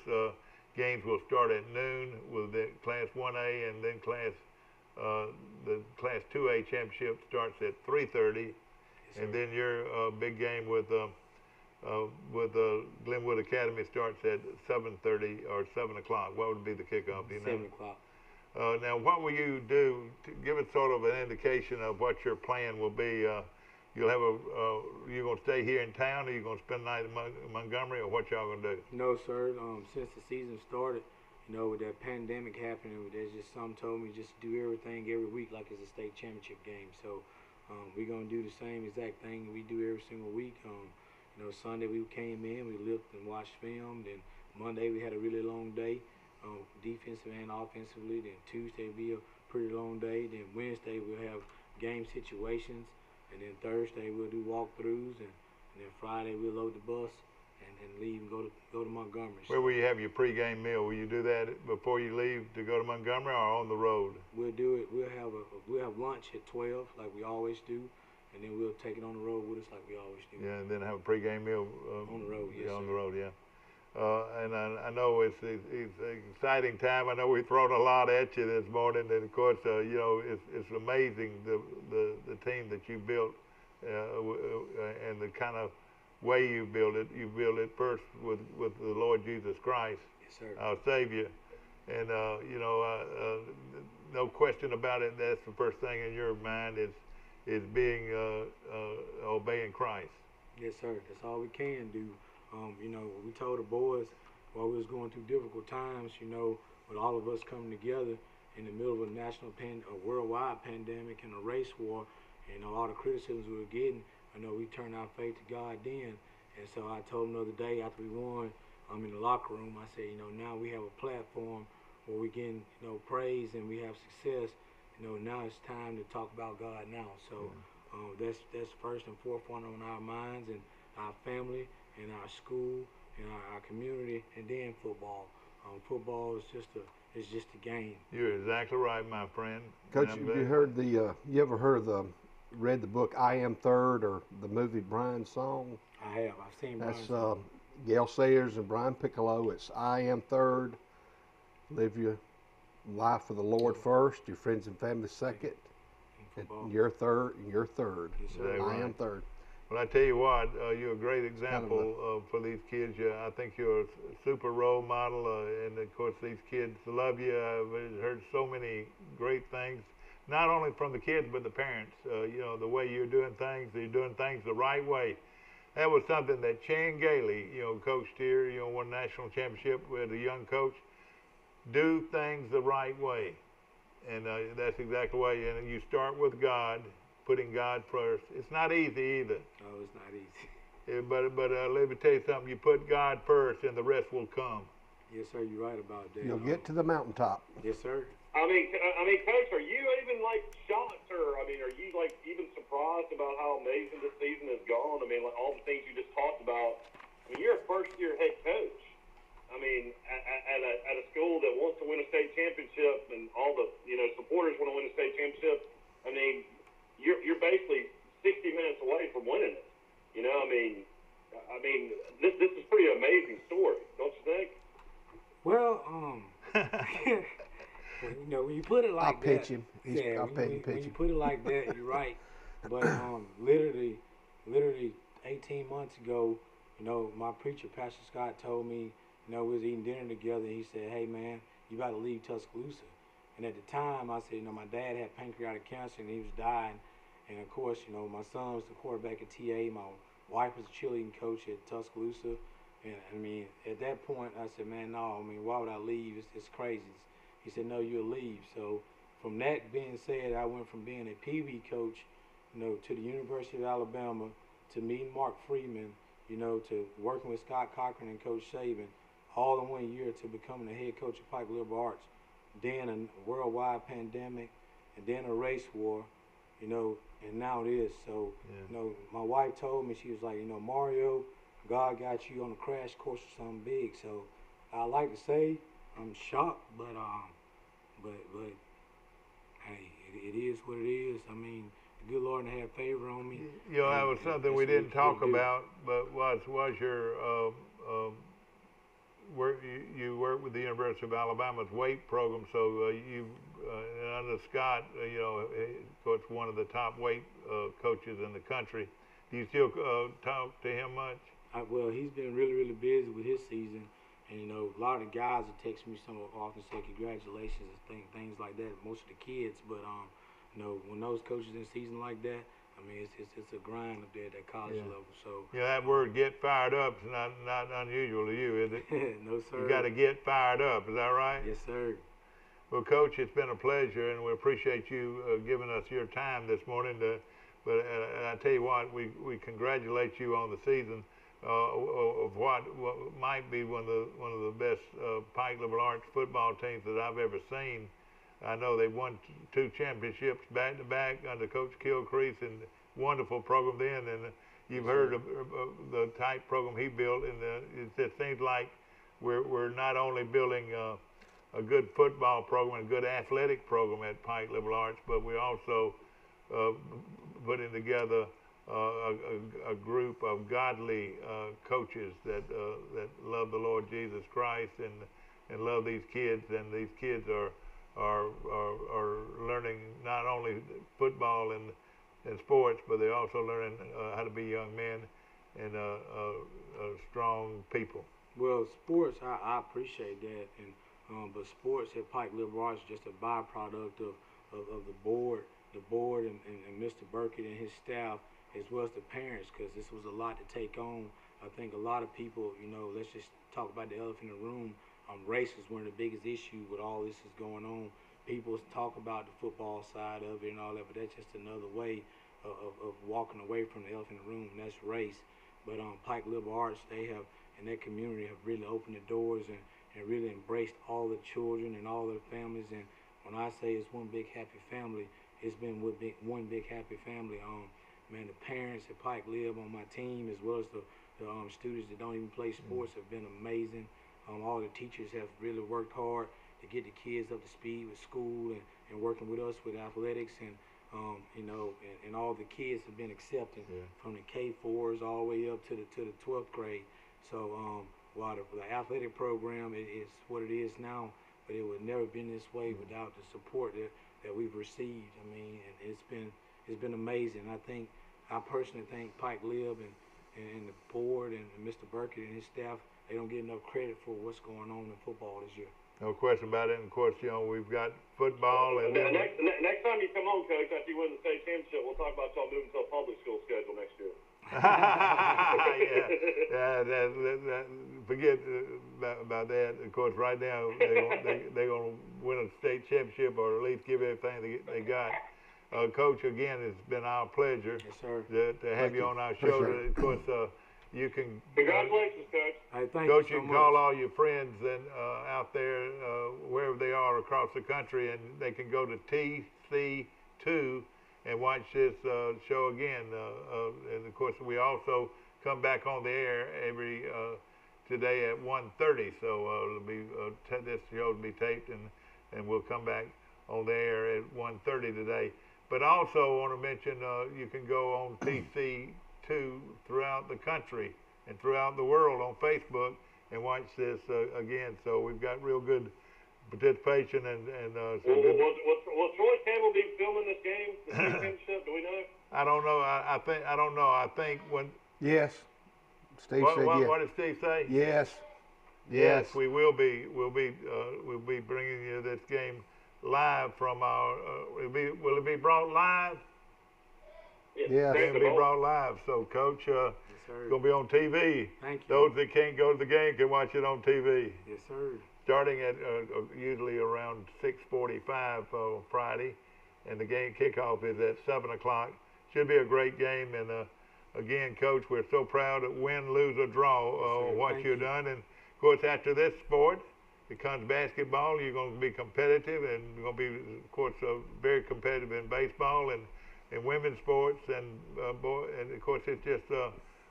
games will start at noon with the Class 1A, and then the Class 2A championship starts at 3:30, and then your big game with Glenwood Academy starts at 7:30 or 7 o'clock. What would be the kickoff? Do you know? 7 o'clock. Now, what will you do? Give us sort of an indication of what your plan will be. You'll have you're going to stay here in town, or you're going to spend the night in Montgomery, or what y'all going to do? No, sir. Since the season started, you know, with that pandemic happening, there's just some told me just to do everything every week like it's a state championship game. So we're going to do the same exact thing we do every single week. You know, Sunday we came in, we looked and watched film. Then Monday we had a really long day. Defensive and offensively. Then Tuesday will be a pretty long day. Then Wednesday we'll have game situations, and then Thursday we'll do walkthroughs, and then Friday we'll load the bus and leave and go to Montgomery. Where will you have your pregame meal? Will you do that before you leave to go to Montgomery, or on the road? We'll do it. We'll have lunch at 12 like we always do, and then we'll take it on the road with us like we always do. Yeah, and then have a pregame meal on the road. Yes, on the road. Yeah. And I know it's an exciting time. I know we've thrown a lot at you this morning, and of course, you know, it's amazing the team that you built and the kind of way you built it. You built it first with the Lord Jesus Christ, yes, sir, our Savior, and you know, no question about it. That's the first thing in your mind is being obeying Christ. Yes, sir. That's all we can do. You know, we told the boys while we was going through difficult times, you know, with all of us coming together in the middle of a worldwide pandemic and a race war, and all the criticisms we were getting, I know we turned our faith to God then. And so I told them the other day after we won, in the locker room, I said, you know, now we have a platform where we can, you know, praise and we have success. You know, now it's time to talk about God now. So that's first and forefront on our minds and our family in our school, in our community, and then football. Football is just a game. You're exactly right, my friend. Coach, you ever read the book I Am Third, or the movie Brian's Song? I have. I've seen Brian's Song. Gail Sayers and Brian Piccolo. It's I Am Third. Live your life for the Lord first, your friends and family second, and you're third. Yes, I am third. Well, I tell you what, you're a great example for these kids. I think you're a super role model, and of course these kids love you. I've heard so many great things, not only from the kids but the parents. The way you're doing things the right way. That was something that Chan Gailey, coached here, won a national championship with a young coach. Do things the right way, and that's exactly the way. And you start with God. Putting God first. It's not easy either. Oh, it's not easy. But let me tell you something. You put God first, and the rest will come. Yes, sir. You're right about that. You'll get to the mountaintop. Yes, sir. I mean, Coach, are you even shocked, or are you even surprised about how amazing this season has gone? I mean, all the things you just talked about. I mean, you're a first-year head coach. I mean, at a school that wants to win a state championship, and all the supporters want to win a state championship. I mean, you're basically 60 minutes away from winning it. I mean, this is a pretty amazing story, don't you think? Well, when you put it like I'll pitch him. When you put it like that, you're right. But literally 18 months ago, my preacher, Pastor Scott, told me, we was eating dinner together, and he said, "Hey man, you got to leave Tuscaloosa." And at the time, I said, my dad had pancreatic cancer and he was dying. And of course, my son was the quarterback at TA. My wife was a cheerleading coach at Tuscaloosa. And I mean, at that point, I said, man, no, why would I leave? It's crazy. He said, no, you'll leave. So from that being said, I went from being a Pee-wee coach, to the University of Alabama, to meeting Mark Freeman, to working with Scott Cochran and Coach Saban, all in 1 year, to becoming the head coach of Pike Liberal Arts. Then a worldwide pandemic, and then a race war, and now this. So, my wife told me, she was like, Mario, God got you on a crash course for something big. So, I like to say I'm shocked, but hey, it is what it is. I mean, the good Lord had favor on me. That was something we didn't talk about, but was your you work with the University of Alabama's weight program, so you under Scott, of course, one of the top weight coaches in the country. Do you still talk to him much? Well, he's been really, really busy with his season, and a lot of the guys will text me often say congratulations and things like that. Most of the kids, but when those coaches in season like that, I mean, it's a grind up there at that college level. So that word "get fired up" is not unusual to you, is it? No, sir. You got to get fired up. Is that right? Yes, sir. Well, Coach, it's been a pleasure, and we appreciate you giving us your time this morning. But I tell you what, we congratulate you on the season of what might be one of the best Pike Liberal Arts football teams that I've ever seen. I know they won 2 championships back to back under Coach Kilcrease, and wonderful program then. And you've heard of the type program he built, and it seems like we're not only building a good football program and a good athletic program at Pike Liberal Arts, but we're also putting together a group of godly coaches that love the Lord Jesus Christ and love these kids, and these kids are learning not only football and sports, but they're also learning how to be young men and strong people. Well, sports, I appreciate that, but sports at Pike Liberal Arts is just a byproduct of the board and Mr. Burkett and his staff, as well as the parents, because this was a lot to take on. I think a lot of people, let's just talk about the elephant in the room. Race is one of the biggest issues with all this is going on. People talk about the football side of it and all that, but that's just another way of walking away from the elephant in the room, and that's race. But Pike Liberal Arts, they have, in that community, have really opened the doors and really embraced all the children and all the families. And when I say it's one big happy family, it's been one big happy family. Man, the parents at Pike live on my team, as well as the The students that don't even play sports have been amazing. All the teachers have really worked hard to get the kids up to speed with school and working with us with athletics, and and all the kids have been accepted from the K4s all the way up to the 12th grade. So while the athletic program is what it is now, but it would never been this way without the support that we've received. I mean, and it's been amazing. I personally think Pike Lib and the board and Mr. Burkett and his staff, they don't get enough credit for what's going on in football this year. No question about it. And of course, we've got football. And then next time you come on, Coach, after you win the state championship, we'll talk about y'all moving to a public school schedule next year. Forget about that. Of course, right now they're going to win a state championship, or at least give everything they got. Coach, again, it's been our pleasure to have you on our show. Of course, you can. Congratulations, Coach. Coach, you can call all your friends and out there, wherever they are across the country, and they can go to TC2 and watch this show again. And of course, we also come back on the air every today at 1:30. So it'll be this show will be taped, and we'll come back on the air at 1:30 today. But also, I want to mention you can go on TC2 throughout the country and throughout the world on Facebook and watch this again. So we've got real good participation and will Troy Campbell be filming this game, the championship? Do we know? I don't know. I don't know. I think when. Yes. Steve said yes. What did Steve say? Yes. Yes, we will be. We'll be bringing you this game live from our. Will it be brought live? Yes. It'll be brought live. So, Coach, it's going to be on TV. Thank you. Those that can't go to the game can watch it on TV. Yes, sir. Starting at usually around 6:45 on Friday, and the game kickoff is at 7 o'clock. Should be a great game. And again, Coach, we're so proud of win, lose, or draw what you've done. And of course, after this sport becomes basketball, you're going to be competitive, and you're going to be, of course, very competitive in baseball and in women's sports, and of course, it's just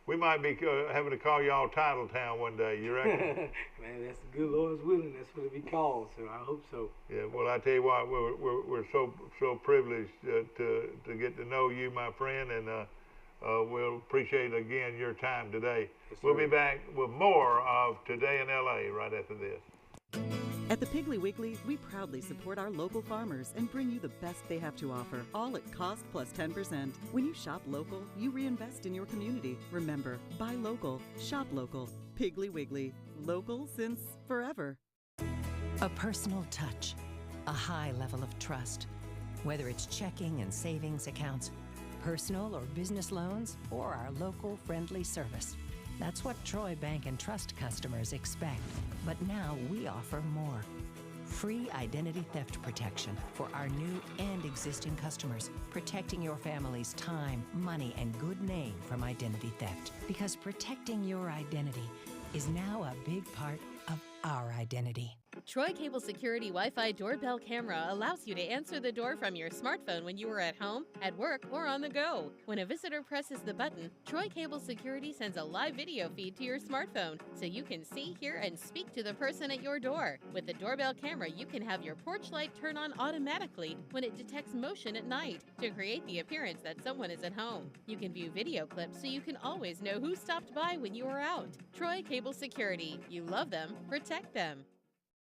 we might be having to call y'all Title Town one day. You reckon? Man, that's the good Lord's willing. That's what it be called. So I hope so. Yeah. Well, I tell you what, we're so privileged to get to know you, my friend, and we'll appreciate again your time today. Yes, we'll be back with more of Today in LA right after this. At the Piggly Wiggly, we proudly support our local farmers and bring you the best they have to offer, all at cost plus 10%. When you shop local, you reinvest in your community. Remember, buy local, shop local. Piggly Wiggly, local since forever. A personal touch, a high level of trust. Whether it's checking and savings accounts, personal or business loans, or our local friendly service. That's what Troy Bank and Trust customers expect. But now we offer more. Free identity theft protection for our new and existing customers, protecting your family's time, money, and good name from identity theft. Because protecting your identity is now a big part of our identity. Troy Cable Security Wi-Fi doorbell camera allows you to answer the door from your smartphone when you are at home, at work, or on the go. When a visitor presses the button, Troy Cable Security sends a live video feed to your smartphone so you can see, hear, and speak to the person at your door. With the doorbell camera, you can have your porch light turn on automatically when it detects motion at night to create the appearance that someone is at home. You can view video clips so you can always know who stopped by when you are out. Troy Cable Security. You love them, protect them.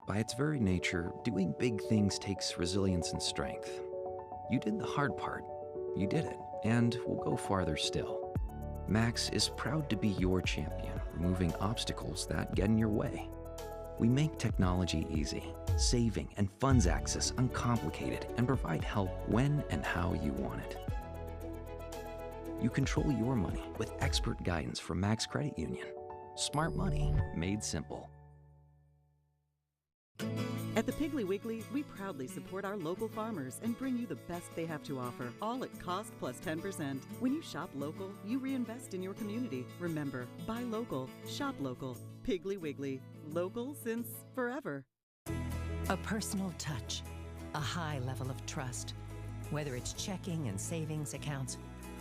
By its very nature, doing big things takes resilience and strength. You did the hard part. You did it, and will go farther still. Max is proud to be your champion, removing obstacles that get in your way. We make technology easy, saving and funds access uncomplicated, and provide help when and how you want it. You control your money with expert guidance from Max Credit Union. Smart money made simple. At the Piggly Wiggly, we proudly support our local farmers and bring you the best they have to offer, all at cost plus 10%. When you shop local, you reinvest in your community. Remember, buy local, shop local. Piggly Wiggly, local since forever. A personal touch, a high level of trust. Whether it's checking and savings accounts,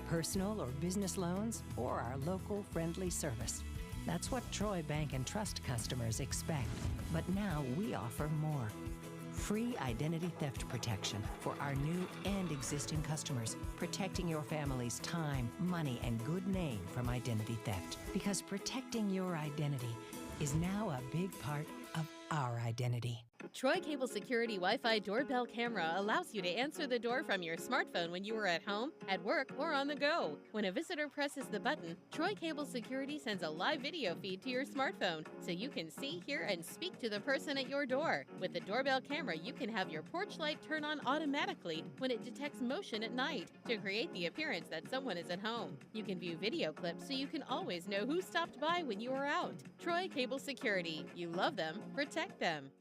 personal or business loans, or our local friendly service. That's what Troy Bank and Trust customers expect. But now we offer more. Free identity theft protection for our new and existing customers, protecting your family's time, money, and good name from identity theft. Because protecting your identity is now a big part of our identity. Troy Cable Security Wi-Fi doorbell camera allows you to answer the door from your smartphone when you are at home, at work, or on the go. When a visitor presses the button, Troy Cable Security sends a live video feed to your smartphone so you can see, hear, and speak to the person at your door. With the doorbell camera, you can have your porch light turn on automatically when it detects motion at night to create the appearance that someone is at home. You can view video clips so you can always know who stopped by when you are out. Troy Cable Security. You love them, protect them.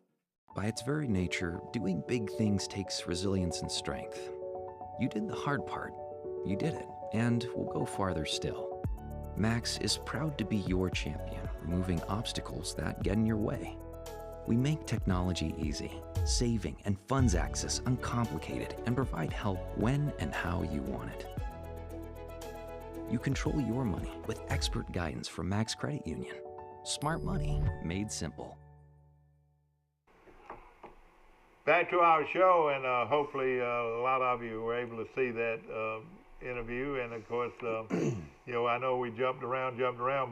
By its very nature, doing big things takes resilience and strength. You did the hard part. You did it, and will go farther still. Max is proud to be your champion, removing obstacles that get in your way. We make technology easy, saving and funds access uncomplicated, and provide help when and how you want it. You control your money with expert guidance from Max Credit Union. Smart money made simple. Back to our show, and hopefully a lot of you were able to see that interview. And of course, you know, I know we jumped around,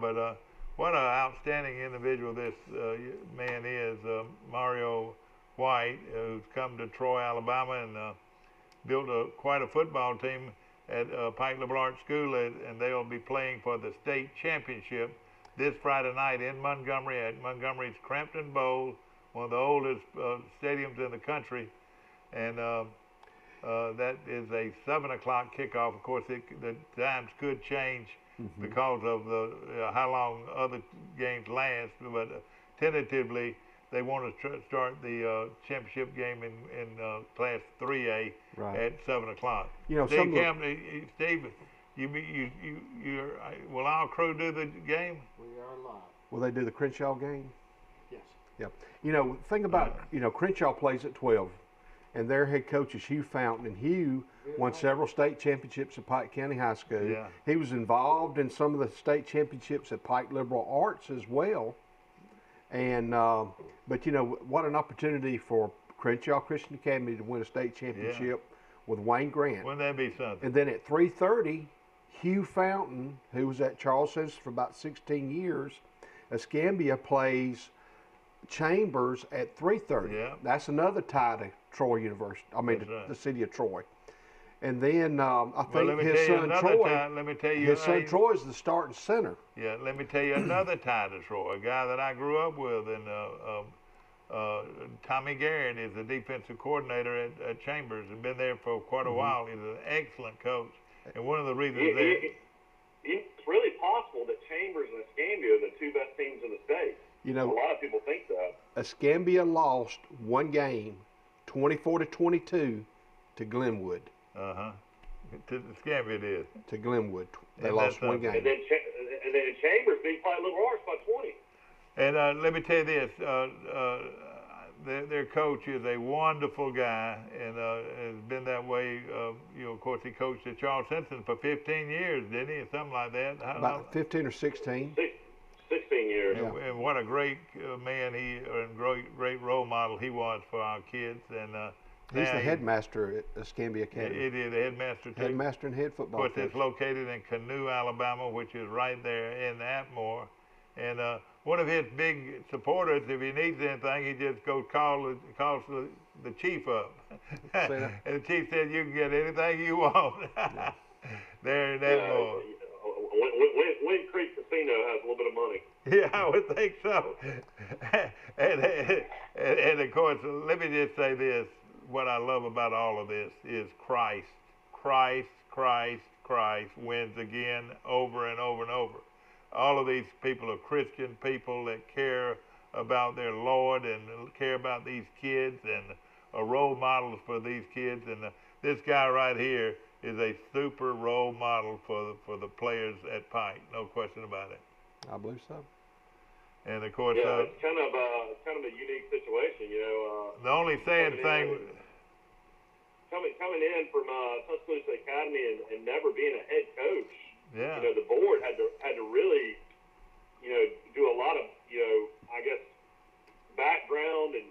but what an outstanding individual this man is, Mario White, who's come to Troy, Alabama, and built quite a football team at Pike Liberal Arts School, and they'll be playing for the state championship this Friday night in Montgomery at Montgomery's Crampton Bowl, one of the oldest stadiums in the country, and that is a 7 o'clock kickoff. Of course, the times could change because of how long other games last, but tentatively they want to start the championship game in Class 3A at 7 o'clock. You know, Steve, will our crew do the game? We are live. Will they do the Crenshaw game? Yes. Yeah. You know, think about, you know, Crenshaw plays at 12, and their head coach is Hugh Fountain, and Hugh won several state championships at Pike County High School. Yeah. He was involved in some of the state championships at Pike Liberal Arts as well. And, but you know, what an opportunity for Crenshaw Christian Academy to win a state championship with Wayne Grant. Wouldn't that be something? And then at 3:30, Hugh Fountain, who was at Charles Center for about 16 years, Escambia plays Chambers at 3:30. Yeah. That's another tie to Troy University. I mean, the city of Troy. And then I think his son Troy is the starting center. Yeah, let me tell you another tie to Troy. A guy that I grew up with, and Tommy Garrett is the defensive coordinator at Chambers, and been there for quite a while. He's an excellent coach, and one of the reasons it's really possible that Chambers and Escambia are the two best teams in the state. You know, a lot of people think that. Escambia lost one game, 24-22, to Glenwood. To Escambia it is. To Glenwood. They lost one game. And then Chambers beat Pike Liberal Arts by 20. And let me tell you this, their coach is a wonderful guy, and has been that way. You know, of course, he coached at Charles Simpson for 15 years, didn't he? Something like that. About 15 or 16. 16 years. And what a great man and great role model he was for our kids. And he's the headmaster at Escambia Academy. It is the headmaster too. Headmaster and head football coach. Of course, it's located in Canoe, Alabama, which is right there in Atmore. And one of his big supporters, if he needs anything, he just goes calls the chief up. And the chief said, "You can get anything you want." There in Atmore. Wind Creek Casino has a little bit of money. Yeah, I would think so. and of course, let me just say this. What I love about all of this is Christ. Christ wins again over and over and over. All of these people are Christian people that care about their Lord and care about these kids and are role models for these kids. And this guy right here is a super role model for the players at Pike, no question about it. I believe so. And of course, it's kind of a unique situation, you know. The only sad thing. coming in from Tuscaloosa Academy and never being a head coach. Yeah. You know, the board had to really, you know, do a lot of, you know, I guess, background and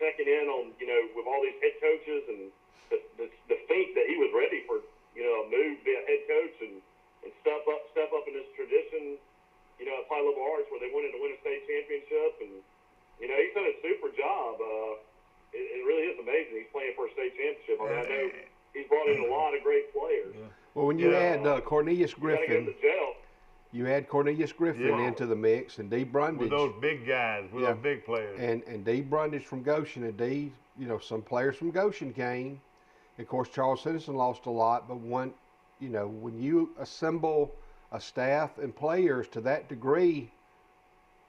checking in on, you know, with all these head coaches and the think that he was ready for, you know, a move to be a head coach and step up in this tradition, you know, at Pike Liberal Arts where they wanted to win a state championship. And, you know, he's done a super job. It really is amazing. He's playing for a state championship. I mean, I know he's brought in a lot of great players. Yeah. Well, when you add Cornelius Griffin, to jail. You add Cornelius Griffin into the mix, and Dee Brundage. With those big guys, with those big players. And Dee Brundage from Goshen, and Dee, you know, some players from Goshen came. Of course, Charles Henderson lost a lot, but when you assemble a staff and players to that degree,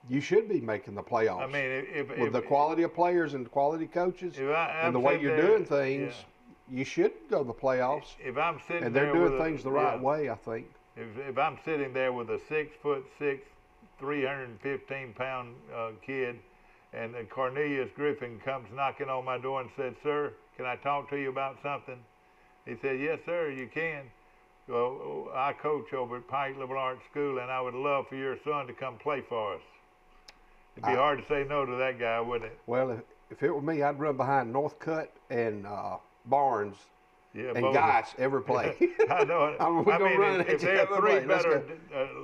you should be making the playoffs. I mean, with the quality of players and the quality coaches and the way you're doing things, you should go to the playoffs. If I'm sitting and they're there doing things the right way, I think. If I'm sitting there with a 6'6", 315-pound kid, and Cornelius Griffin comes knocking on my door and said, "Sir, can I talk to you about something?" He said, "Yes, sir, you can. Well, I coach over at Pike Liberal Arts School, and I would love for your son to come play for us." It'd be hard to say no to that guy, wouldn't it? Well, if it were me, I'd run behind Northcutt and Barnes and both Geis every play. I know. If there are three better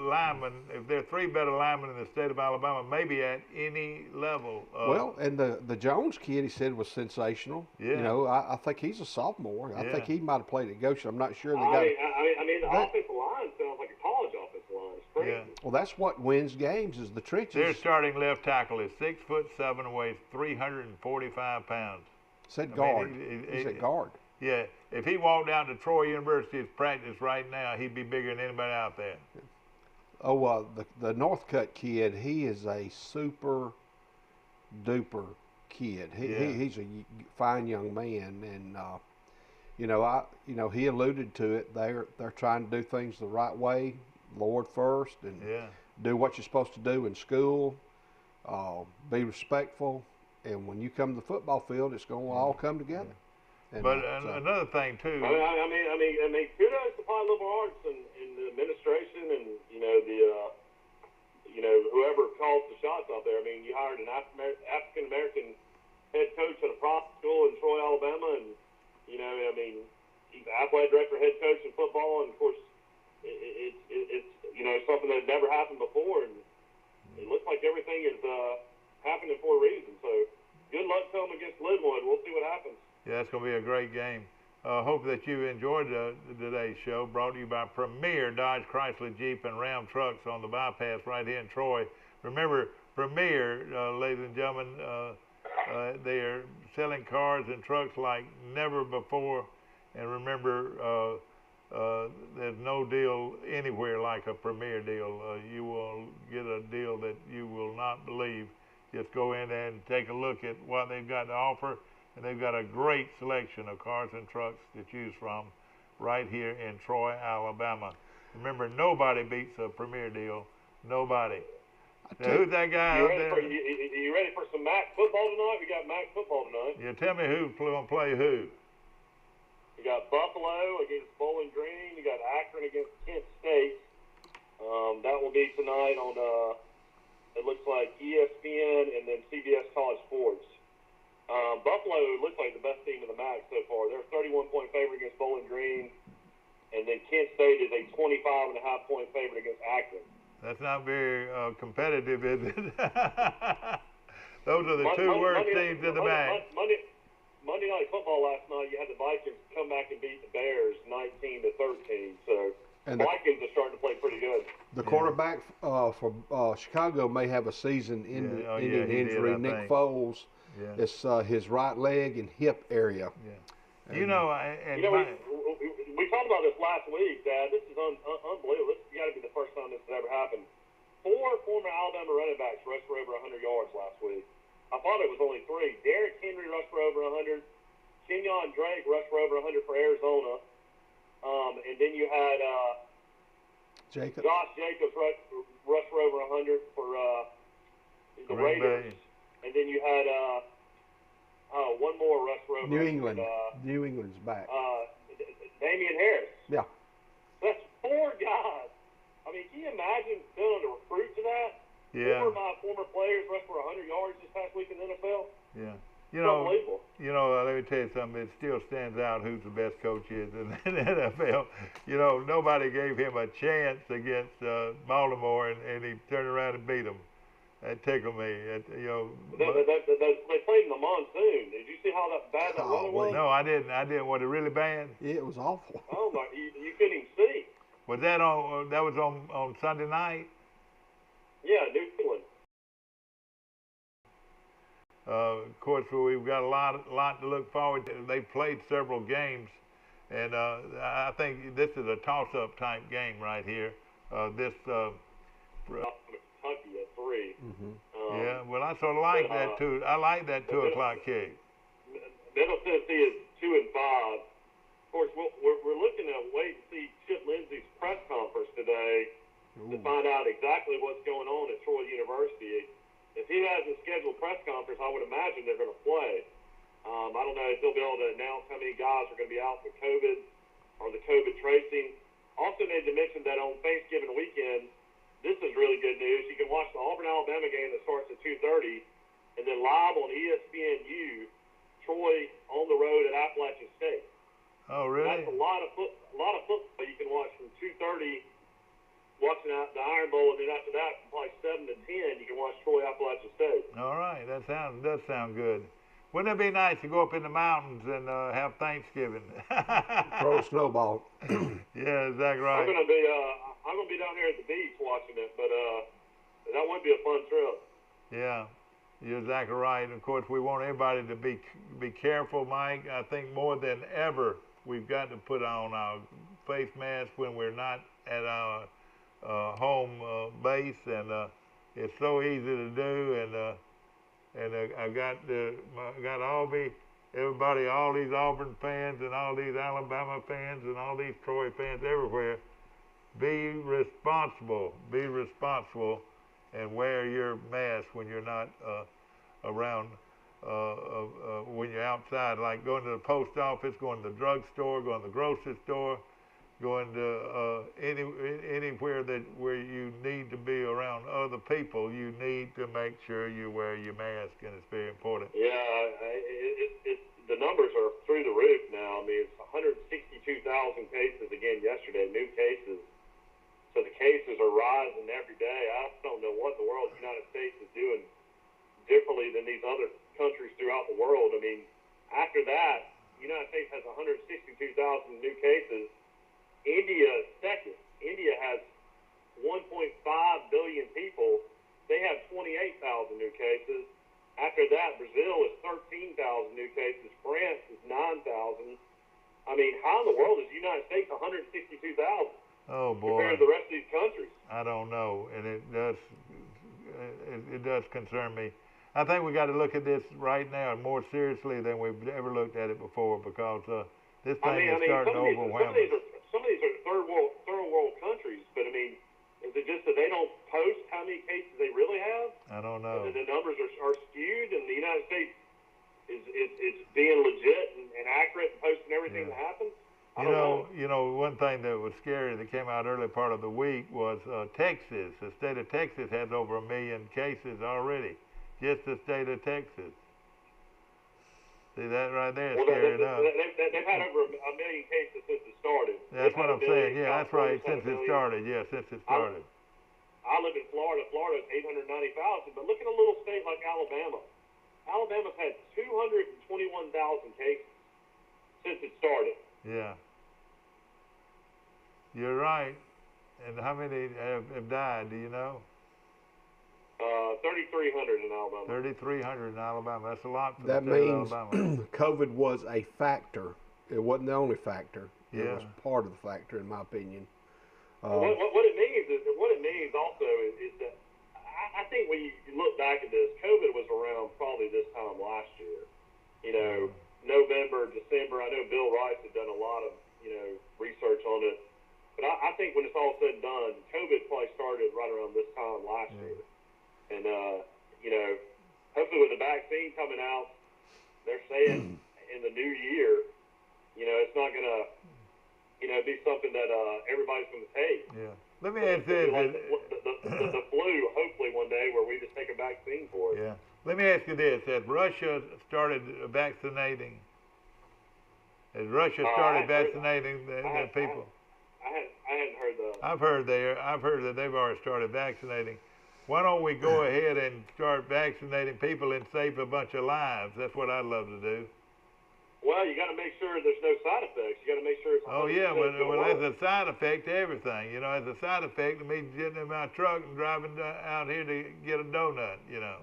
linemen, if there are three better linemen in the state of Alabama, maybe at any level. Well, and the Jones kid, he said, was sensational. Yeah. You know, I think he's a sophomore. I think he might have played at Goshen. I'm not sure. I mean, the offensive line sounds like a college offensive line. It's crazy. Yeah. Well, that's what wins games is the trenches. Their starting left tackle is 6'7" and weighs 345 pounds. Said guard. He's at guard. Yeah, if he walked down to Troy University's practice right now, he'd be bigger than anybody out there. Oh, the Northcutt kid, he is a super duper kid. He's a fine young man, and he alluded to it. They're trying to do things the right way, Lord first, and do what you're supposed to do in school. Be respectful, and when you come to the football field, it's going to all come together. And but another thing too. I mean, kudos to Pike Liberal Arts and the administration and whoever calls the shots out there. I mean, you hired an African American head coach at a private school in Troy, Alabama, and he's the athletic director, head coach in football, and of course, it's something that had never happened before, and it looks like everything is happening for a reason. So, good luck to them against Linwood. We'll see what happens. Yeah, it's going to be a great game. Hope that you enjoyed today's show, brought to you by Premier Dodge, Chrysler, Jeep, and Ram trucks on the bypass right here in Troy. Remember, Premier, ladies and gentlemen, they are selling cars and trucks like never before. And remember, there's no deal anywhere like a Premier deal. You will get a deal that you will not believe. Just go in there and take a look at what they've got to offer. And they've got a great selection of cars and trucks to choose from right here in Troy, Alabama. Remember, nobody beats a Premier deal. Nobody. Now, who's that guy out there? You ready for some MAC football tonight? We got MAC football tonight. Yeah, tell me who's going to play who. You got Buffalo against Bowling Green. You got Akron against Kent State. That will be tonight on, it looks like ESPN and then CBS College Sports. Buffalo looks like the best team in the MAC so far. They're a 31-point favorite against Bowling Green, and then Kent State is a 25.5-point favorite against Akron. That's not very competitive, is it? Those are the two worst teams in the MAC. Monday Night Football last night, you had the Vikings come back and beat the Bears 19-13. So the Vikings are starting to play pretty good. The quarterback for Chicago may have a season-ending injury. Nick Foles. Yeah. It's his right leg and hip area. Yeah. We talked about this last week, Dad. This is unbelievable. This has got to be the first time this has ever happened. 4 former Alabama running backs rushed for over 100 yards last week. I thought it was only 3. Derrick Henry rushed for over 100. Kenyon Drake rushed for over 100 for Arizona. And then you had Josh Jacobs rushed for over 100 for the Raiders. And then you had one more Russ Rowe. New England. New England's back. Damian Harris. Yeah. That's 4 guys. I mean, can you imagine filling a recruit to that? Yeah. 4 of my former players rushed for 100 yards this past week in the NFL. Yeah. Unbelievable. Let me tell you something. It still stands out who's the best coach is in the NFL. Nobody gave him a chance against Baltimore, and he turned around and beat them. That tickled me. They played in the monsoon. Did you see how bad that weather was? No, I didn't. Was it really bad? Yeah, it was awful. Oh my! You couldn't even see. Was that on? That was on Sunday night. Yeah, New England. Of course, we've got a lot to look forward to. They played several games, and I think this is a toss-up type game right here. Kentucky at 3. Yeah, well, I sort of like that too. I like that 2 o'clock kick. Middle Tennessee is 2 and 5. Of course, we're looking to wait and see Chip Lindsey's press conference today to find out exactly what's going on at Troy University. If he has a scheduled press conference, I would imagine they're going to play. I don't know if they'll be able to announce how many guys are going to be out for COVID or the COVID tracing. Also need to mention that on Thanksgiving weekend, this is really good news. You can watch the Auburn-Alabama game that starts at 2:30, and then live on ESPNU, Troy on the road at Appalachian State. Oh, really? That's a lot of football you can watch from 2:30, watching the Iron Bowl, and then after that, from like 7 to 10, you can watch Troy Appalachian State. All right, that does sound good. Wouldn't it be nice to go up in the mountains and have Thanksgiving? Throw a snowball. Yeah, exactly right. I'm gonna be down here at the beach watching it, but that would be a fun trip. Yeah, you're exactly right. And of course, we want everybody to be careful, Mike. I think more than ever, we've got to put on our face mask when we're not at our home base, and it's so easy to do. And I got everybody, all these Auburn fans and all these Alabama fans and all these Troy fans everywhere. Be responsible, and wear your mask when you're not around, when you're outside, like going to the post office, going to the drugstore, going to the grocery store, going to anywhere where you need to be around other people. You need to make sure you wear your mask, and it's very important. Yeah, the numbers are through the roof now. I mean, it's 162,000 cases again yesterday, new cases. So the cases are rising every day. I just don't know what in the world the United States is doing differently than these other countries throughout the world. I mean, after that, the United States has 162,000 new cases. India is second. India has 1.5 billion people. They have 28,000 new cases. After that, Brazil is 13,000 new cases. France is 9,000. I mean, how in the world is the United States 162,000? Oh boy! Compared to the rest of these countries. I don't know, and it does concern me. I think we got to look at this right now more seriously than we've ever looked at it before, because this thing is starting to overwhelm us. Some of these are third world countries, but I mean, is it just that they don't post how many cases they really have? I don't know. The numbers are skewed, and the United States is being legit and accurate and posting everything that happens. You know, one thing that was scary that came out early part of the week was Texas. The state of Texas has over 1 million cases already. Just the state of Texas. See that right there? It's scary enough. They've had over 1 million cases since it started. That's what I'm saying. Yeah, that's right. Since it started. Yeah, since it started. I live in Florida. Florida's 890,000. But look at a little state like Alabama. Alabama's had 221,000 cases since it started. Yeah. You're right. And how many have died, do you know? 3,300 in Alabama. 3,300 in Alabama. That's a lot for that the state means of Alabama. COVID was a factor. It wasn't the only factor. Yeah. It was part of the factor, in my opinion. What it means also is that I think when you look back at this, COVID was around probably this time last year. You know, November, December. I know Bill Rice had done a lot of research on it. But I think when it's all said and done, COVID probably started right around this time last year. And, hopefully with the vaccine coming out, they're saying in the new year, it's not going to, be something that everybody's going to take. Yeah. Let me ask this. Like the flu, hopefully one day, where we just take a vaccine for it. Yeah. Let me ask you this. Has Russia started vaccinating? Has Russia started vaccinating the people? I hadn't heard that. I've heard that they've already started vaccinating. Why don't we go ahead and start vaccinating people and save a bunch of lives? That's what I'd love to do. Well, you got to make sure there's no side effects. You got to make sure it's. Oh yeah, well, there's a side effect to everything. There's a side effect to me getting in my truck and driving out here to get a donut. You know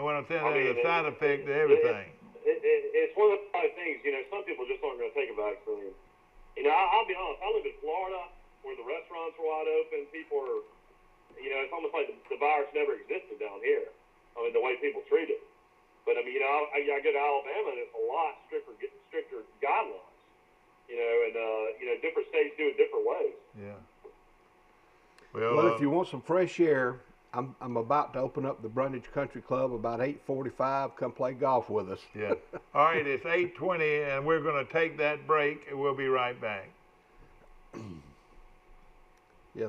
what I'm saying? There's a side effect to everything. It's one of those things. Some people just aren't going to take a vaccine. I'll be honest. I live in Florida, where the restaurants are wide open. People are, it's almost like the virus never existed down here. I mean, the way people treat it. But I go to Alabama, and it's a lot stricter guidelines. And different states do it different ways. Yeah. Well, if you want some fresh air, I'm about to open up the Brundage Country Club about 8:45. Come play golf with us. Yeah. All right, it's 8:20, and we're going to take that break, and we'll be right back. Yeah.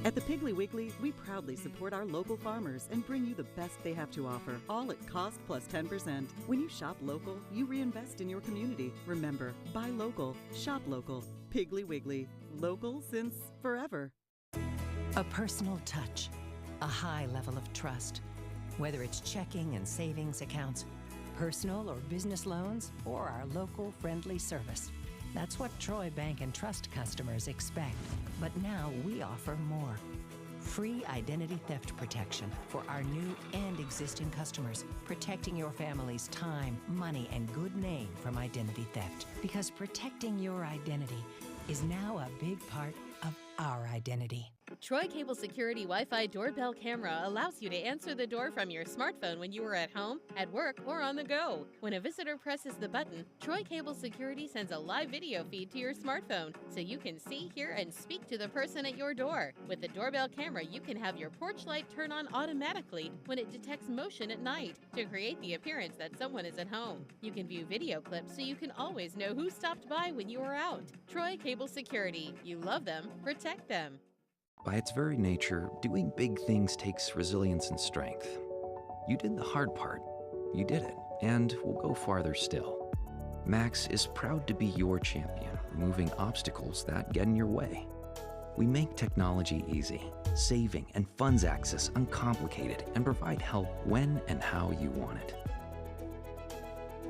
At the Piggly Wiggly, we proudly support our local farmers and bring you the best they have to offer, all at cost plus 10%. When you shop local, you reinvest in your community. Remember, buy local, shop local. Piggly Wiggly, local since forever. A personal touch, a high level of trust. Whether it's checking and savings accounts, personal or business loans, or our local friendly service. That's what Troy Bank and Trust customers expect. But now we offer more. Free identity theft protection for our new and existing customers, protecting your family's time, money, and good name from identity theft. Because protecting your identity is now a big part of our identity. Troy Cable Security Wi-Fi doorbell camera allows you to answer the door from your smartphone when you are at home, at work, or on the go. When a visitor presses the button, Troy Cable Security sends a live video feed to your smartphone so you can see, hear, and speak to the person at your door. With the doorbell camera, you can have your porch light turn on automatically when it detects motion at night to create the appearance that someone is at home. You can view video clips so you can always know who stopped by when you are out. Troy Cable Security. You love them, protect them. By its very nature, doing big things takes resilience and strength. You did the hard part. You did it, and will go farther still. Max is proud to be your champion, removing obstacles that get in your way. We make technology easy, saving and funds access uncomplicated, and provide help when and how you want it.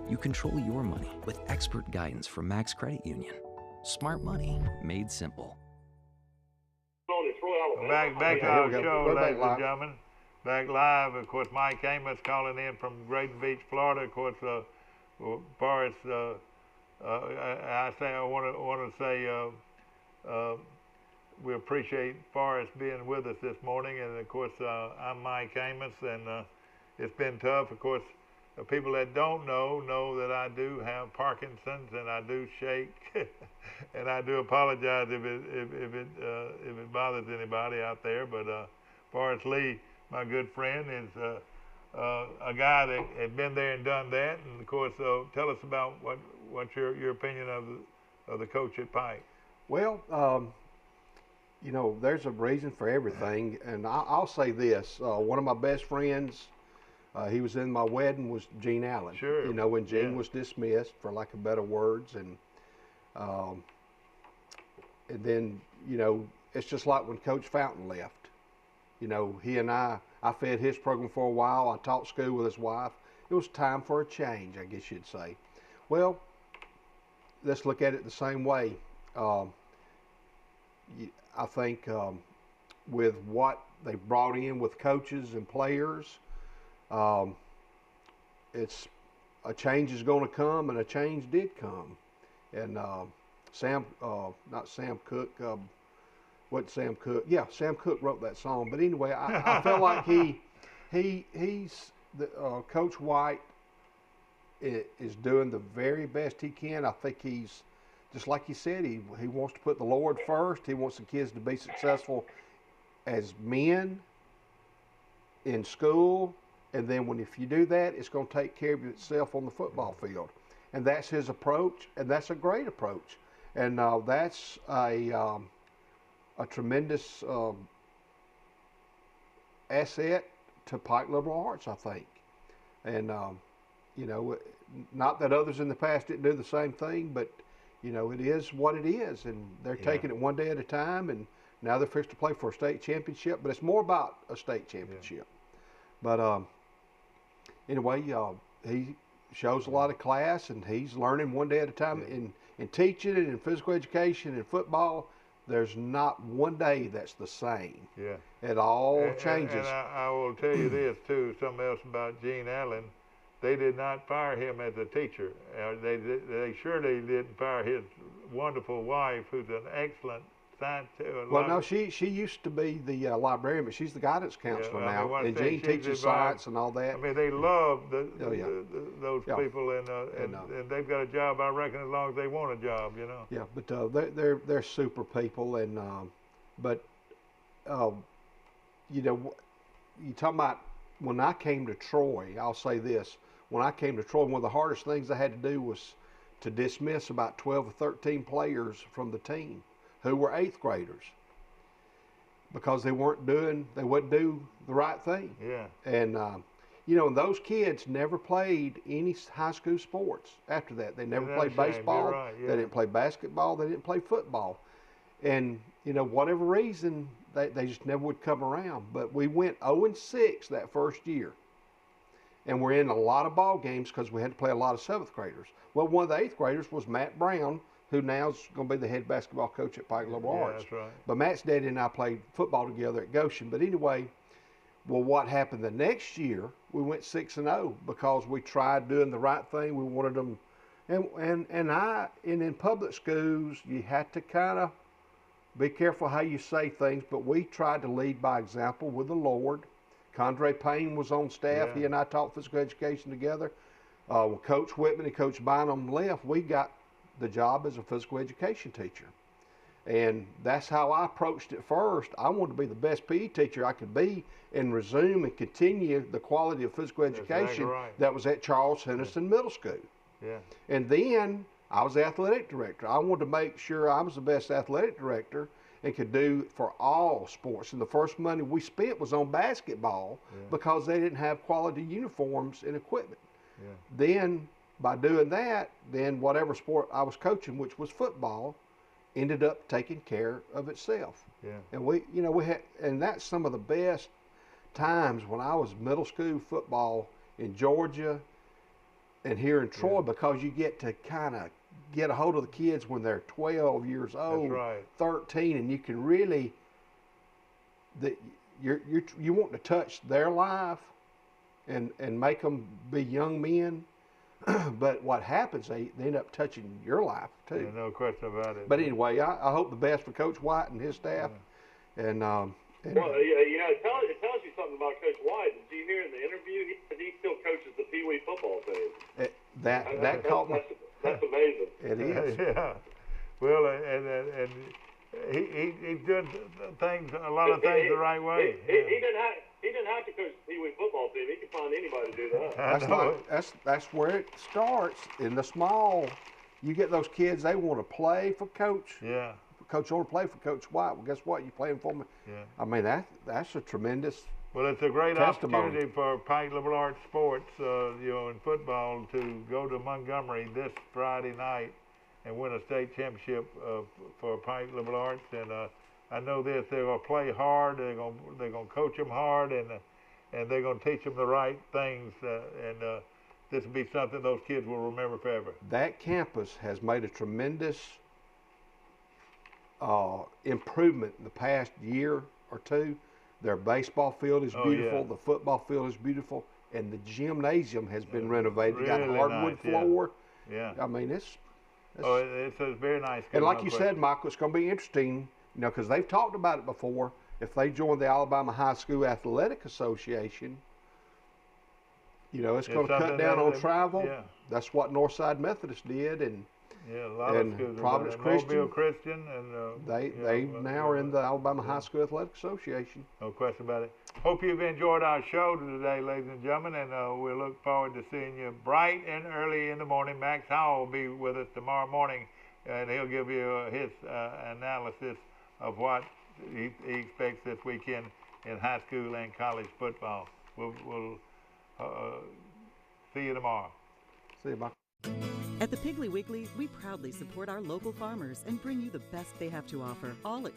You control your money with expert guidance from Max Credit Union. Smart money made simple. Back to our show, ladies and gentlemen. Back live. Of course, Mike Amos calling in from Graton Beach, Florida. Of course, Boris, I want to say we appreciate Forrest being with us this morning. And of course, I'm Mike Amos, and it's been tough. Of course, people that don't know that I do have Parkinson's and I do shake, and I do apologize if it bothers anybody out there. But Forrest Lee, my good friend, is a guy that had been there and done that. And of course, tell us about what's your opinion of the coach at Pike. Well, there's a reason for everything, and I'll say this: one of my best friends. He was in my wedding was Gene Allen. Sure. When Gene was dismissed, for lack of better words, and then it's just like when Coach Fountain left. He and I fed his program for a while. I taught school with his wife. It was time for a change, I guess you'd say. Well, let's look at it the same way. I think with what they brought in with coaches and players. It's a change is going to come, and a change did come. And Sam Cooke wrote that song. But anyway, I felt like he's Coach White is doing the very best he can. I think he's just like he said. He wants to put the Lord first. He wants the kids to be successful as men in school. And then if you do that, it's going to take care of itself on the football field. And that's his approach, and that's a great approach. And that's a tremendous asset to Pike Liberal Arts, I think. And, you know, not that others in the past didn't do the same thing, but, you know, it is what it is. And they're taking it one day at a time, and now they're fixed to play for a state championship. But it's more about a state championship. But anyway, he shows a lot of class, and he's learning one day at a time. In teaching and in physical education and football, there's not one day that's the same. Yeah. It all changes. And I will tell you this, too, something else about Gene Allen. They did not fire him as a teacher. They surely didn't fire his wonderful wife, who's an excellent science. Well, no, she used to be the librarian, but she's the guidance counselor now. And Gene teaches science and all that. I mean, they love those people, and they've got a job, I reckon, as long as they want a job, you know. Yeah, but they're super people, and you know, you talking about when I came to Troy. I'll say this: when I came to Troy, one of the hardest things I had to do was to dismiss about 12 or 13 players from the team who were 8th graders because they wouldn't do the right thing. Yeah. And you know, and those kids never played any high school sports after that. They never played baseball. Right, yeah. They didn't play basketball. They didn't play football. And you know, whatever reason, they just never would come around. But we went 0-6 that first year, and we're in a lot of ball games because we had to play a lot of 7th graders. Well, one of the 8th graders was Matt Brown, who now is going to be the head basketball coach at Pike Liberal Arts. That's right. But Matt's daddy and I played football together at Goshen. But anyway, well, what happened the next year, we went 6-0 because we tried doing the right thing. We wanted them, and in public schools, you had to kind of be careful how you say things, but we tried to lead by example with the Lord. Condre Payne was on staff. He and I taught physical education together. When Coach Whitman and Coach Bynum left, we got the job as a physical education teacher. And that's how I approached it first. I wanted to be the best PE teacher I could be and resume and continue the quality of physical education that was at Charles Henderson Middle School. Yeah. And then I was the athletic director. I wanted to make sure I was the best athletic director and could do for all sports. And the first money we spent was on basketball because they didn't have quality uniforms and equipment. Yeah. Then by doing that, then whatever sport I was coaching, which was football, ended up taking care of itself. Yeah. And we had, and that's some of the best times when I was middle school football in Georgia and here in Troy, because you get to kind of get a hold of the kids when they're 12 years old, 13, and you can really, you want to touch their life and make them be young men. But what happens, they end up touching your life too. Yeah, no question about it. But anyway, I hope the best for Coach White and his staff. And well, it tells you something about Coach White. Did you hear in the interview he still coaches the Pee Wee football team? That caught me. That's amazing. It is. Yeah. Well, and he's doing a lot of things the right way. He didn't have to coach the Pee Wee football team. He could find anybody to do that. That's where it starts in the small. You get those kids; they want to play for Coach. Yeah. Coach want to play for Coach White. Well, guess what? You playing for me. Yeah. I mean that's a tremendous. Well, it's a great testimony. opportunity for Pike Liberal Arts sports, in football, to go to Montgomery this Friday night and win a state championship for Pike Liberal Arts. And I know this: they're going to play hard. They're going to coach them hard, and they're going to teach them the right things. And this will be something those kids will remember forever. That campus has made a tremendous improvement in the past year or two. Their baseball field is beautiful. The football field is beautiful, and the gymnasium has been renovated. Really got a hardwood floor. Yeah. I mean, it's a very nice. And like you said, Michael, it's going to be interesting, because they've talked about it before. If they join the Alabama High School Athletic Association, it's going to cut down on travel. Yeah. That's what Northside Methodist did, and Yeah, a lot and of schools. Providence Mobile Christian. Christian, and They now are in the Alabama High School Athletic Association. No question about it. Hope you've enjoyed our show today, ladies and gentlemen, and we look forward to seeing you bright and early in the morning. Max Howell will be with us tomorrow morning, and he'll give you his analysis of what he expects this weekend in high school and college football. We'll see you tomorrow. See you, Mike. At the Piggly Wiggly, we proudly support our local farmers and bring you the best they have to offer, all at